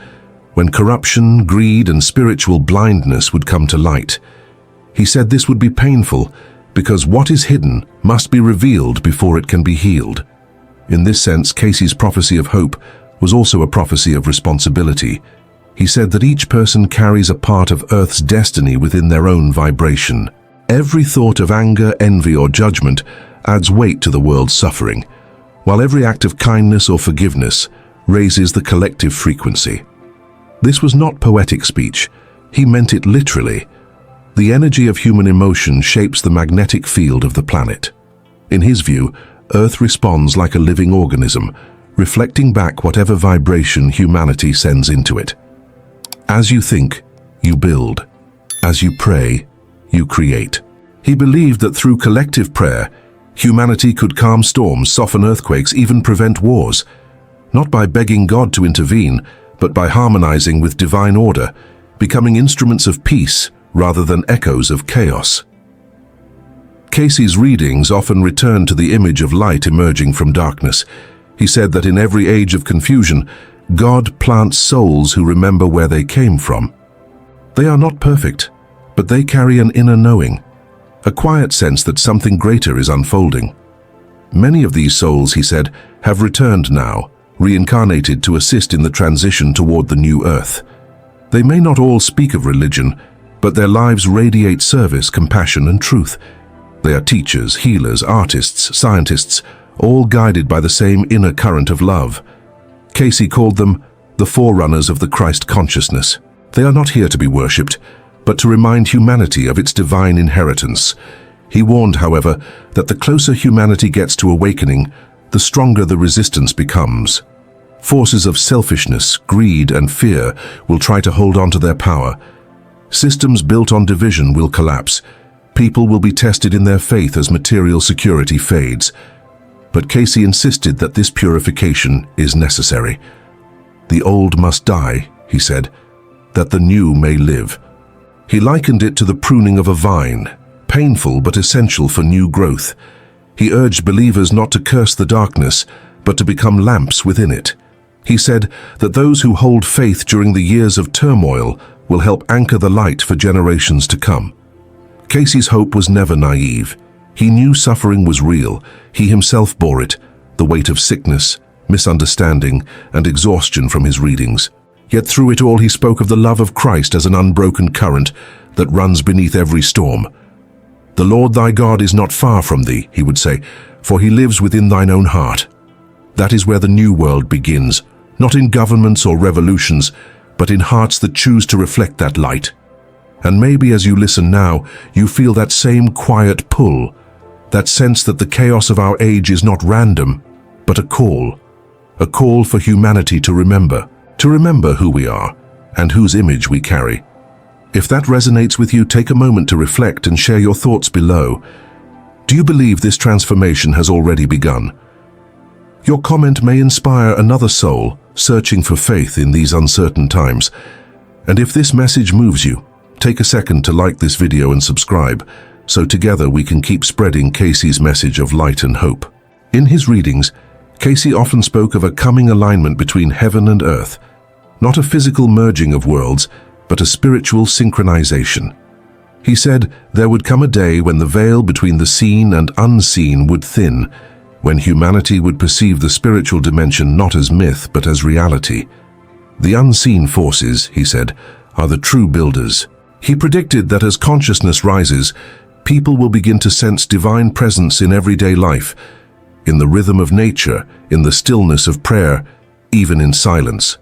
when corruption, greed, and spiritual blindness would come to light. He said this would be painful, because what is hidden must be revealed before it can be healed. In this sense, Cayce's prophecy of hope was also a prophecy of responsibility. He said that each person carries a part of Earth's destiny within their own vibration. Every thought of anger, envy, or judgment adds weight to the world's suffering, while every act of kindness or forgiveness raises the collective frequency. This was not poetic speech. He meant it literally. The energy of human emotion shapes the magnetic field of the planet. In his view, Earth responds like a living organism, reflecting back whatever vibration humanity sends into it. As you think, you build. As you pray, you create. He believed that through collective prayer, humanity could calm storms, soften earthquakes, even prevent wars, not by begging God to intervene, but by harmonizing with divine order, becoming instruments of peace rather than echoes of chaos. Cayce's readings often returned to the image of light emerging from darkness. He said that in every age of confusion, God plants souls who remember where they came from. They are not perfect, but they carry an inner knowing, a quiet sense that something greater is unfolding. Many of these souls, he said, have returned now, reincarnated to assist in the transition toward the new earth. They may not all speak of religion, but their lives radiate service, compassion, and truth. They are teachers, healers, artists, scientists, all guided by the same inner current of love. Cayce called them the forerunners of the Christ consciousness. They are not here to be worshipped, but to remind humanity of its divine inheritance. He warned, however, that the closer humanity gets to awakening, the stronger the resistance becomes. Forces of selfishness, greed, and fear will try to hold on to their power. Systems built on division will collapse, People will be tested in their faith as material security fades. But Cayce insisted that this purification is necessary. The old must die, he said, that the new may live. He likened it to the pruning of a vine, painful but essential for new growth. He urged believers not to curse the darkness, but to become lamps within it. He said that those who hold faith during the years of turmoil will help anchor the light for generations to come. Cayce's hope was never naive. He knew suffering was real. He himself bore it, the weight of sickness, misunderstanding, and exhaustion from his readings. Yet through it all he spoke of the love of Christ as an unbroken current that runs beneath every storm. "The Lord thy God is not far from thee," he would say, "for he lives within thine own heart." That is where the new world begins, not in governments or revolutions, but in hearts that choose to reflect that light. And maybe as you listen now, you feel that same quiet pull, that sense that the chaos of our age is not random, but a call for humanity to remember who we are and whose image we carry. If that resonates with you, take a moment to reflect and share your thoughts below. Do you believe this transformation has already begun? Your comment may inspire another soul searching for faith in these uncertain times. And if this message moves you, take a second to like this video and subscribe, so together we can keep spreading Cayce's message of light and hope. In his readings, Cayce often spoke of a coming alignment between heaven and earth, not a physical merging of worlds, but a spiritual synchronization. He said there would come a day when the veil between the seen and unseen would thin, when humanity would perceive the spiritual dimension not as myth but as reality. The unseen forces, he said, are the true builders. He predicted that as consciousness rises, people will begin to sense divine presence in everyday life, in the rhythm of nature, in the stillness of prayer, even in silence.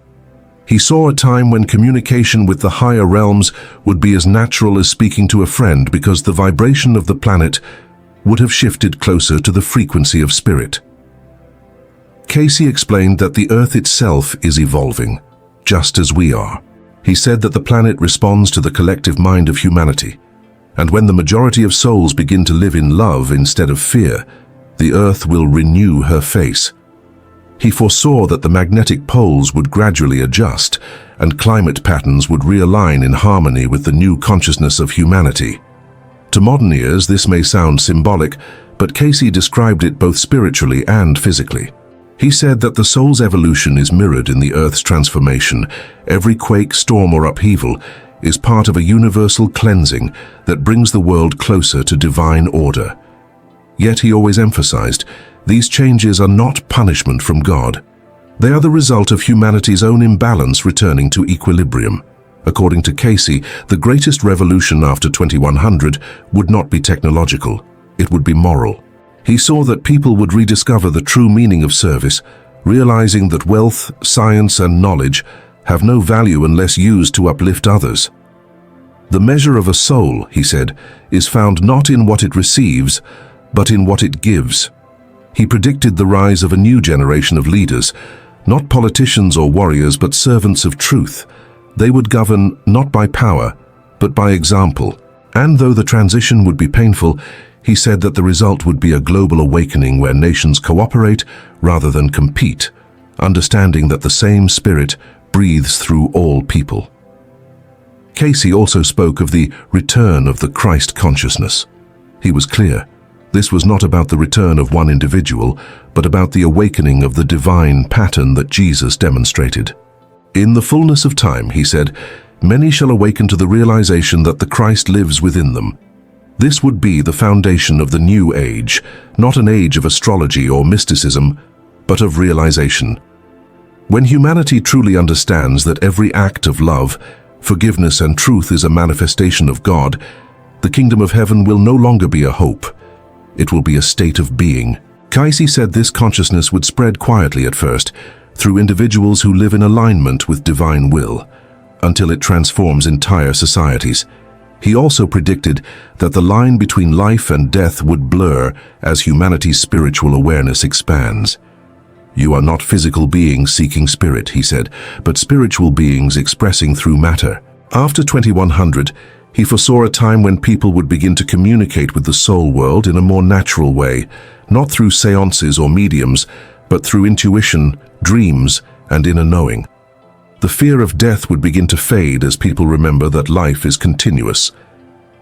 He saw a time when communication with the higher realms would be as natural as speaking to a friend, because the vibration of the planet would have shifted closer to the frequency of spirit. Cayce explained that the earth itself is evolving, just as we are. He said that the planet responds to the collective mind of humanity, and when the majority of souls begin to live in love instead of fear, the earth will renew her face. He foresaw that the magnetic poles would gradually adjust, and climate patterns would realign in harmony with the new consciousness of humanity. To modern ears, this may sound symbolic, but Cayce described it both spiritually and physically. He said that the soul's evolution is mirrored in the earth's transformation. Every quake, storm, or upheaval is part of a universal cleansing that brings the world closer to divine order. Yet he always emphasized, these changes are not punishment from God. They are the result of humanity's own imbalance returning to equilibrium. According to Cayce, the greatest revolution after 2100 would not be technological, it would be moral. He saw that people would rediscover the true meaning of service, realizing that wealth, science, and knowledge have no value unless used to uplift others. The measure of a soul, he said, is found not in what it receives, but in what it gives. He predicted the rise of a new generation of leaders, not politicians or warriors, but servants of truth. They would govern not by power, but by example. And though the transition would be painful, he said that the result would be a global awakening where nations cooperate rather than compete, understanding that the same spirit breathes through all people. Cayce also spoke of the return of the Christ consciousness. He was clear. This was not about the return of one individual, but about the awakening of the divine pattern that Jesus demonstrated. In the fullness of time, he said, many shall awaken to the realization that the Christ lives within them. This would be the foundation of the new age, not an age of astrology or mysticism, but of realization. When humanity truly understands that every act of love, forgiveness, and truth is a manifestation of God, the kingdom of heaven will no longer be a hope. It will be a state of being. Cayce said this consciousness would spread quietly at first, through individuals who live in alignment with divine will, until it transforms entire societies. He also predicted that the line between life and death would blur as humanity's spiritual awareness expands. You are not physical beings seeking spirit, he said, but spiritual beings expressing through matter. After 2100, He foresaw a time when people would begin to communicate with the soul world in a more natural way, not through seances or mediums, but through intuition, dreams, and inner knowing. The fear of death would begin to fade as people remember that life is continuous.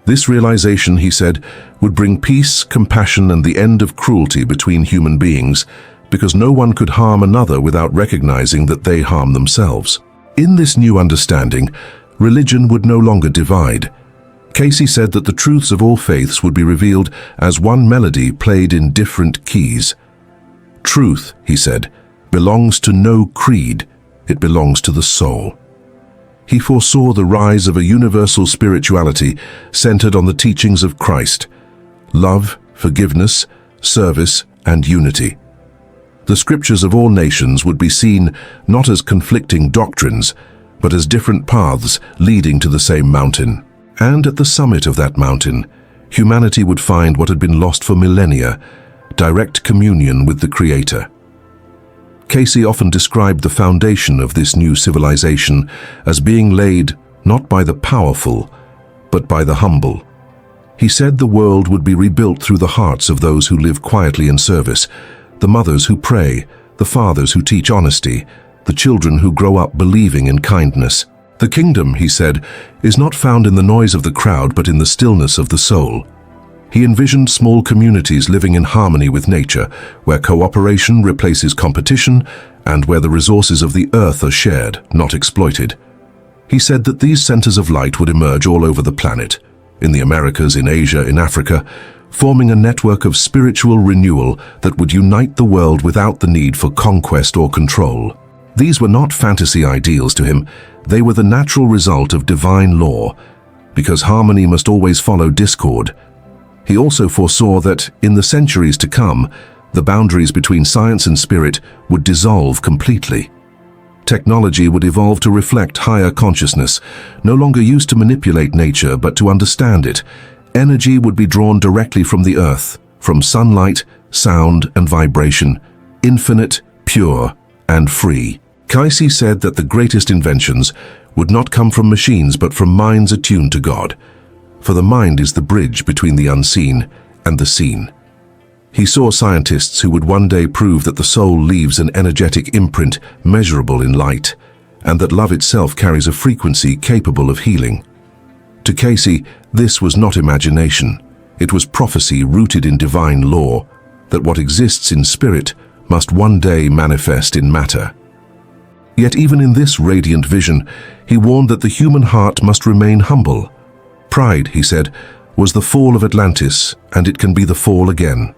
This realization, he said, would bring peace, compassion, and the end of cruelty between human beings, because no one could harm another without recognizing that they harm themselves. In this new understanding, religion would no longer divide. Cayce said that the truths of all faiths would be revealed as one melody played in different keys. Truth, he said, belongs to no creed, it belongs to the soul. He foresaw the rise of a universal spirituality centered on the teachings of Christ: love, forgiveness, service, and unity. The scriptures of all nations would be seen not as conflicting doctrines, but as different paths leading to the same mountain. And at the summit of that mountain, humanity would find what had been lost for millennia: direct communion with the Creator. Cayce often described the foundation of this new civilization as being laid not by the powerful, but by the humble. He said the world would be rebuilt through the hearts of those who live quietly in service, the mothers who pray, the fathers who teach honesty, the children who grow up believing in kindness. The kingdom, he said, is not found in the noise of the crowd, but in the stillness of the soul. He envisioned small communities living in harmony with nature, where cooperation replaces competition and where the resources of the earth are shared, not exploited. He said that these centers of light would emerge all over the planet, in the Americas, in Asia, in Africa, forming a network of spiritual renewal that would unite the world without the need for conquest or control. These were not fantasy ideals to him, they were the natural result of divine law, because harmony must always follow discord. He also foresaw that, in the centuries to come, the boundaries between science and spirit would dissolve completely. Technology would evolve to reflect higher consciousness, no longer used to manipulate nature but to understand it. Energy would be drawn directly from the earth, from sunlight, sound, and vibration, infinite, pure, and free. Cayce said that the greatest inventions would not come from machines but from minds attuned to God, for the mind is the bridge between the unseen and the seen. He saw scientists who would one day prove that the soul leaves an energetic imprint measurable in light, and that love itself carries a frequency capable of healing. To Cayce, this was not imagination. It was prophecy rooted in divine law, that what exists in spirit must one day manifest in matter. Yet even in this radiant vision, he warned that the human heart must remain humble. Pride, he said, was the fall of Atlantis, and it can be the fall again.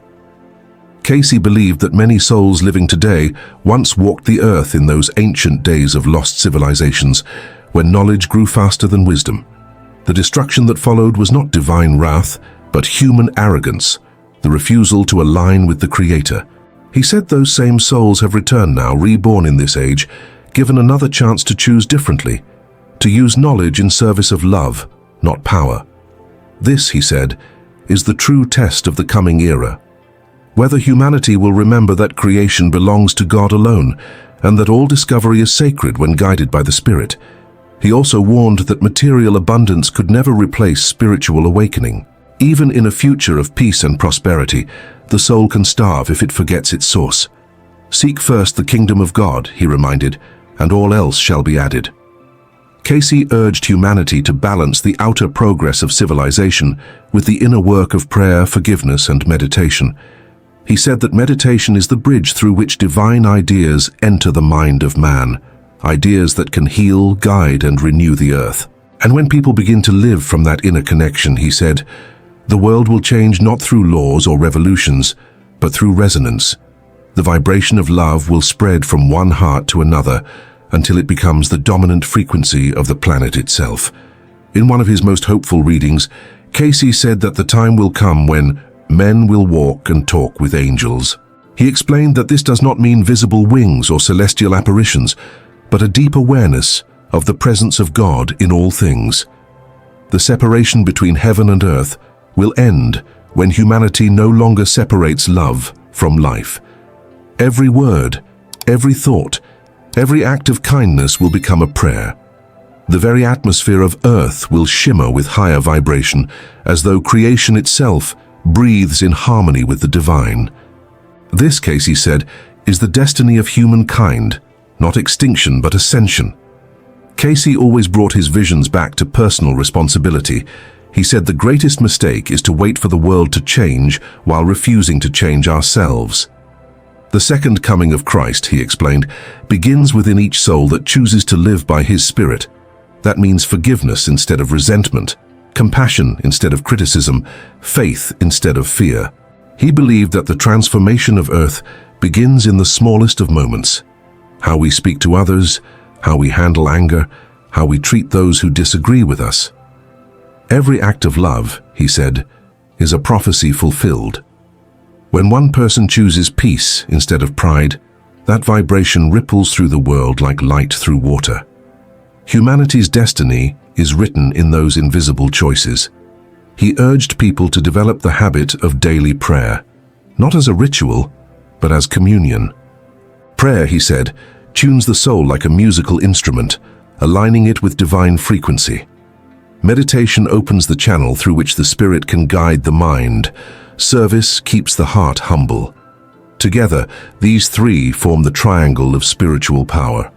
Cayce believed that many souls living today once walked the earth in those ancient days of lost civilizations, when knowledge grew faster than wisdom. The destruction that followed was not divine wrath, but human arrogance, the refusal to align with the Creator. He said those same souls have returned now, reborn in this age, given another chance to choose differently, to use knowledge in service of love, not power. This, he said, is the true test of the coming era. Whether humanity will remember that creation belongs to God alone, and that all discovery is sacred when guided by the Spirit. He also warned that material abundance could never replace spiritual awakening. Even in a future of peace and prosperity, the soul can starve if it forgets its source. Seek first the kingdom of God, he reminded, and all else shall be added. Cayce urged humanity to balance the outer progress of civilization with the inner work of prayer, forgiveness, and meditation. He said that meditation is the bridge through which divine ideas enter the mind of man, ideas that can heal, guide, and renew the earth. And when people begin to live from that inner connection, he said, the world will change not through laws or revolutions, but through resonance. The vibration of love will spread from one heart to another until it becomes the dominant frequency of the planet itself. In one of his most hopeful readings, Cayce said that the time will come when men will walk and talk with angels. He explained that this does not mean visible wings or celestial apparitions, but a deep awareness of the presence of God in all things. The separation between heaven and earth will end when humanity no longer separates love from life. Every word, every thought, every act of kindness will become a prayer. The very atmosphere of Earth will shimmer with higher vibration, as though creation itself breathes in harmony with the divine. This, Cayce said, is the destiny of humankind, not extinction but ascension. Cayce always brought his visions back to personal responsibility. He said the greatest mistake is to wait for the world to change while refusing to change ourselves. The second coming of Christ, he explained, begins within each soul that chooses to live by his Spirit. That means forgiveness instead of resentment, compassion instead of criticism, faith instead of fear. He believed that the transformation of Earth begins in the smallest of moments. How we speak to others, how we handle anger, how we treat those who disagree with us. Every act of love, he said, is a prophecy fulfilled. When one person chooses peace instead of pride, that vibration ripples through the world like light through water. Humanity's destiny is written in those invisible choices. He urged people to develop the habit of daily prayer, not as a ritual, but as communion. Prayer, he said, tunes the soul like a musical instrument, aligning it with divine frequency. Meditation opens the channel through which the spirit can guide the mind. Service keeps the heart humble. Together, these three form the triangle of spiritual power.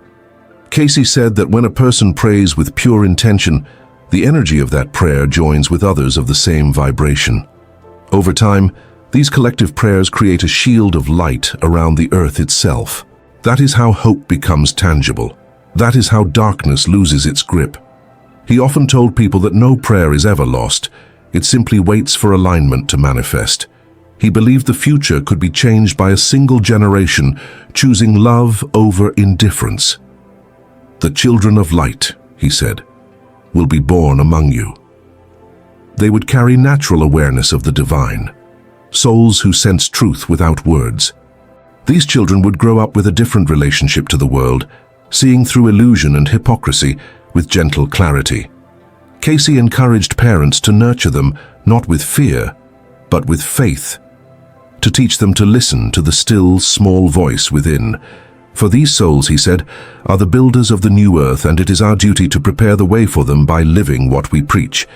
Cayce said that when a person prays with pure intention, the energy of that prayer joins with others of the same vibration. Over time, these collective prayers create a shield of light around the earth itself. That is how hope becomes tangible. That is how darkness loses its grip. He often told people that no prayer is ever lost. It simply waits for alignment to manifest. He believed the future could be changed by a single generation choosing love over indifference. The children of light, he said, will be born among you. They would carry natural awareness of the divine, souls who sense truth without words. These children would grow up with a different relationship to the world, seeing through illusion and hypocrisy with gentle clarity. Cayce encouraged parents to nurture them not with fear, but with faith, to teach them to listen to the still, small voice within. For these souls, he said, are the builders of the new earth, and it is our duty to prepare the way for them by living what we preach.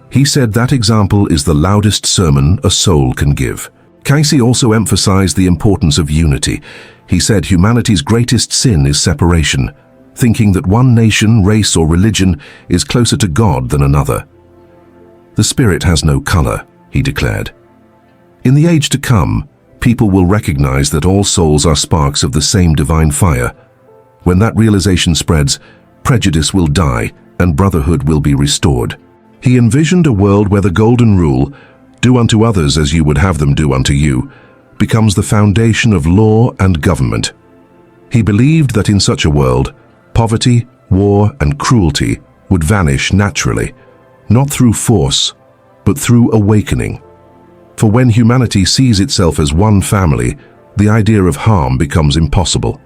He said that example is the loudest sermon a soul can give. Cayce also emphasized the importance of unity. He said humanity's greatest sin is separation, thinking that one nation, race, or religion is closer to God than another. The spirit has no color, he declared. In the age to come, people will recognize that all souls are sparks of the same divine fire. When that realization spreads, prejudice will die and brotherhood will be restored. He envisioned a world where the golden rule, do unto others as you would have them do unto you, becomes the foundation of law and government. He believed that in such a world, poverty, war, and cruelty would vanish naturally, not through force, but through awakening. For when humanity sees itself as one family, the idea of harm becomes impossible.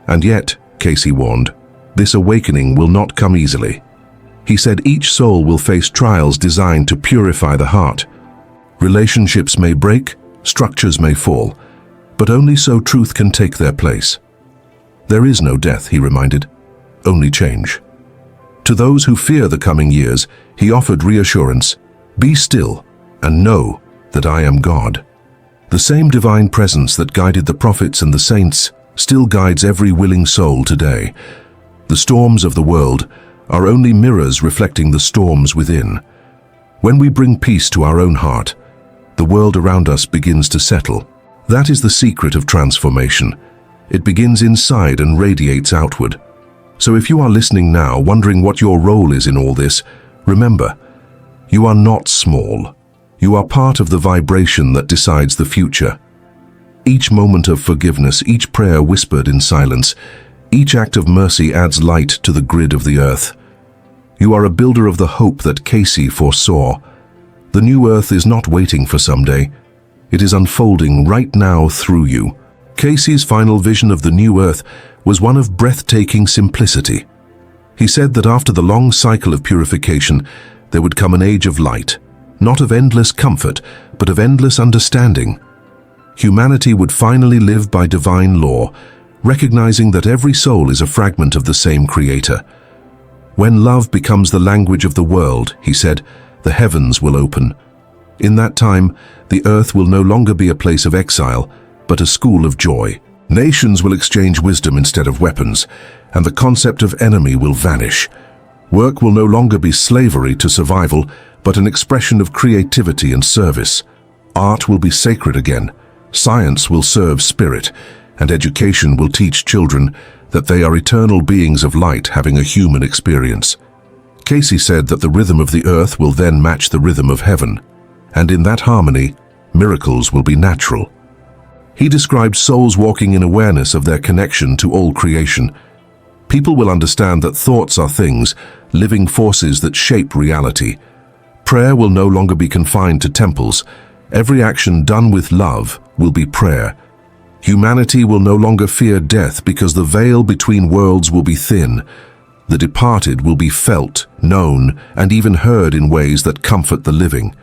And yet, Cayce warned, this awakening will not come easily. He said each soul will face trials designed to purify the heart. Relationships may break, structures may fall, but only so truth can take their place. There is no death, he reminded, only change. To those who fear the coming years, he offered reassurance, be still and know that I am God. The same divine presence that guided the prophets and the saints still guides every willing soul today. The storms of the world are only mirrors reflecting the storms within. When we bring peace to our own heart, the world around us begins to settle. That is the secret of transformation. It begins inside and radiates outward. So if you are listening now, wondering what your role is in all this, remember, you are not small. You are part of the vibration that decides the future. Each moment of forgiveness, each prayer whispered in silence, each act of mercy adds light to the grid of the earth. You are a builder of the hope that Cayce foresaw. The new earth is not waiting for someday. It is unfolding right now through you. Cayce's final vision of the new earth was one of breathtaking simplicity. He said that after the long cycle of purification, there would come an age of light, not of endless comfort, but of endless understanding. Humanity would finally live by divine law, recognizing that every soul is a fragment of the same Creator. When love becomes the language of the world, he said, the heavens will open. In that time, the earth will no longer be a place of exile, but a school of joy. Nations will exchange wisdom instead of weapons, and the concept of enemy will vanish. Work will no longer be slavery to survival, but an expression of creativity and service. Art will be sacred again. Science will serve spirit, and education will teach children that they are eternal beings of light having a human experience. Cayce said that the rhythm of the earth will then match the rhythm of heaven, and in that harmony, miracles will be natural. He described souls walking in awareness of their connection to all creation. People will understand that thoughts are things, living forces that shape reality. Prayer will no longer be confined to temples. Every action done with love will be prayer. Humanity will no longer fear death because the veil between worlds will be thin. The departed will be felt, known, and even heard in ways that comfort the living.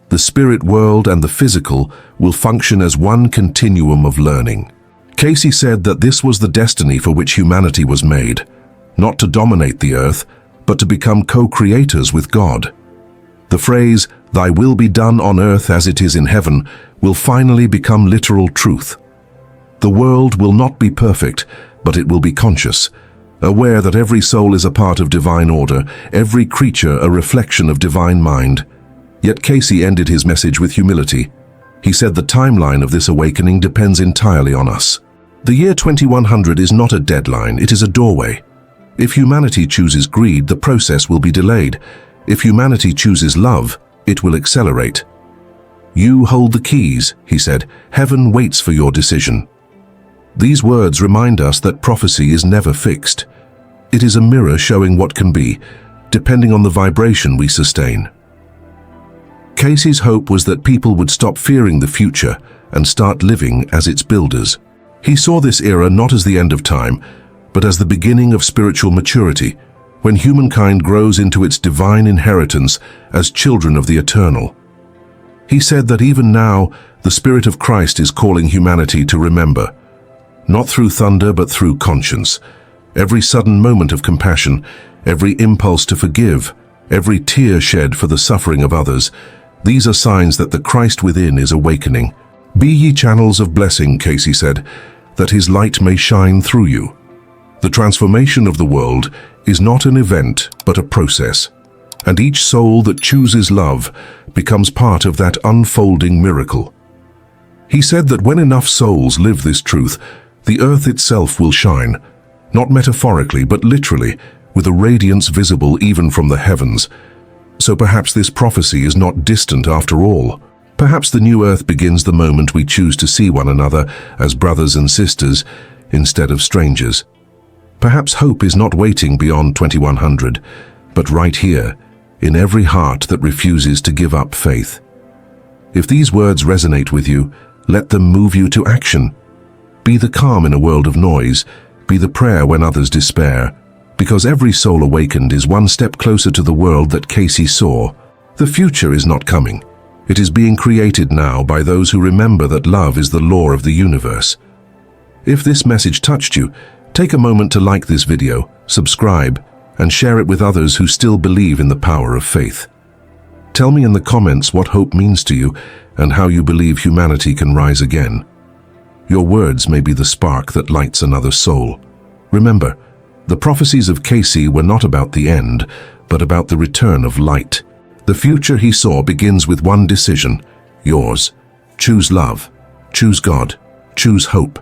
The spirit world and the physical will function as one continuum of learning. Cayce said that this was the destiny for which humanity was made, not to dominate the earth, but to become co-creators with God. The phrase, "Thy will be done on earth as it is in heaven," will finally become literal truth. The world will not be perfect, but it will be conscious, aware that every soul is a part of divine order, every creature a reflection of divine mind. Yet Cayce ended his message with humility. He said the timeline of this awakening depends entirely on us. The year 2100 is not a deadline, it is a doorway. If humanity chooses greed, the process will be delayed. If humanity chooses love, it will accelerate. You hold the keys, he said. Heaven waits for your decision. These words remind us that prophecy is never fixed. It is a mirror showing what can be, depending on the vibration we sustain. Cayce's hope was that people would stop fearing the future and start living as its builders. He saw this era not as the end of time, but as the beginning of spiritual maturity, when humankind grows into its divine inheritance as children of the eternal. He said that even now, the Spirit of Christ is calling humanity to remember, not through thunder but through conscience. Every sudden moment of compassion, every impulse to forgive, every tear shed for the suffering of others, these are signs that the Christ within is awakening. Be ye channels of blessing, Cayce said, that his light may shine through you. The transformation of the world is not an event but a process, and each soul that chooses love becomes part of that unfolding miracle. He said that when enough souls live this truth, the earth itself will shine, not metaphorically but literally, with a radiance visible even from the heavens. So perhaps this prophecy is not distant after all. Perhaps the new earth begins the moment we choose to see one another as brothers and sisters instead of strangers. Perhaps hope is not waiting beyond 2100, but right here, in every heart that refuses to give up faith. If these words resonate with you, let them move you to action. Be the calm in a world of noise, be the prayer when others despair, because every soul awakened is one step closer to the world that Cayce saw. The future is not coming. It is being created now by those who remember that love is the law of the universe. If this message touched you, take a moment to like this video, subscribe, and share it with others who still believe in the power of faith. Tell me in the comments what hope means to you and how you believe humanity can rise again. Your words may be the spark that lights another soul. Remember, the prophecies of Cayce were not about the end, but about the return of light. The future he saw begins with one decision, yours. Choose love, choose God, choose hope,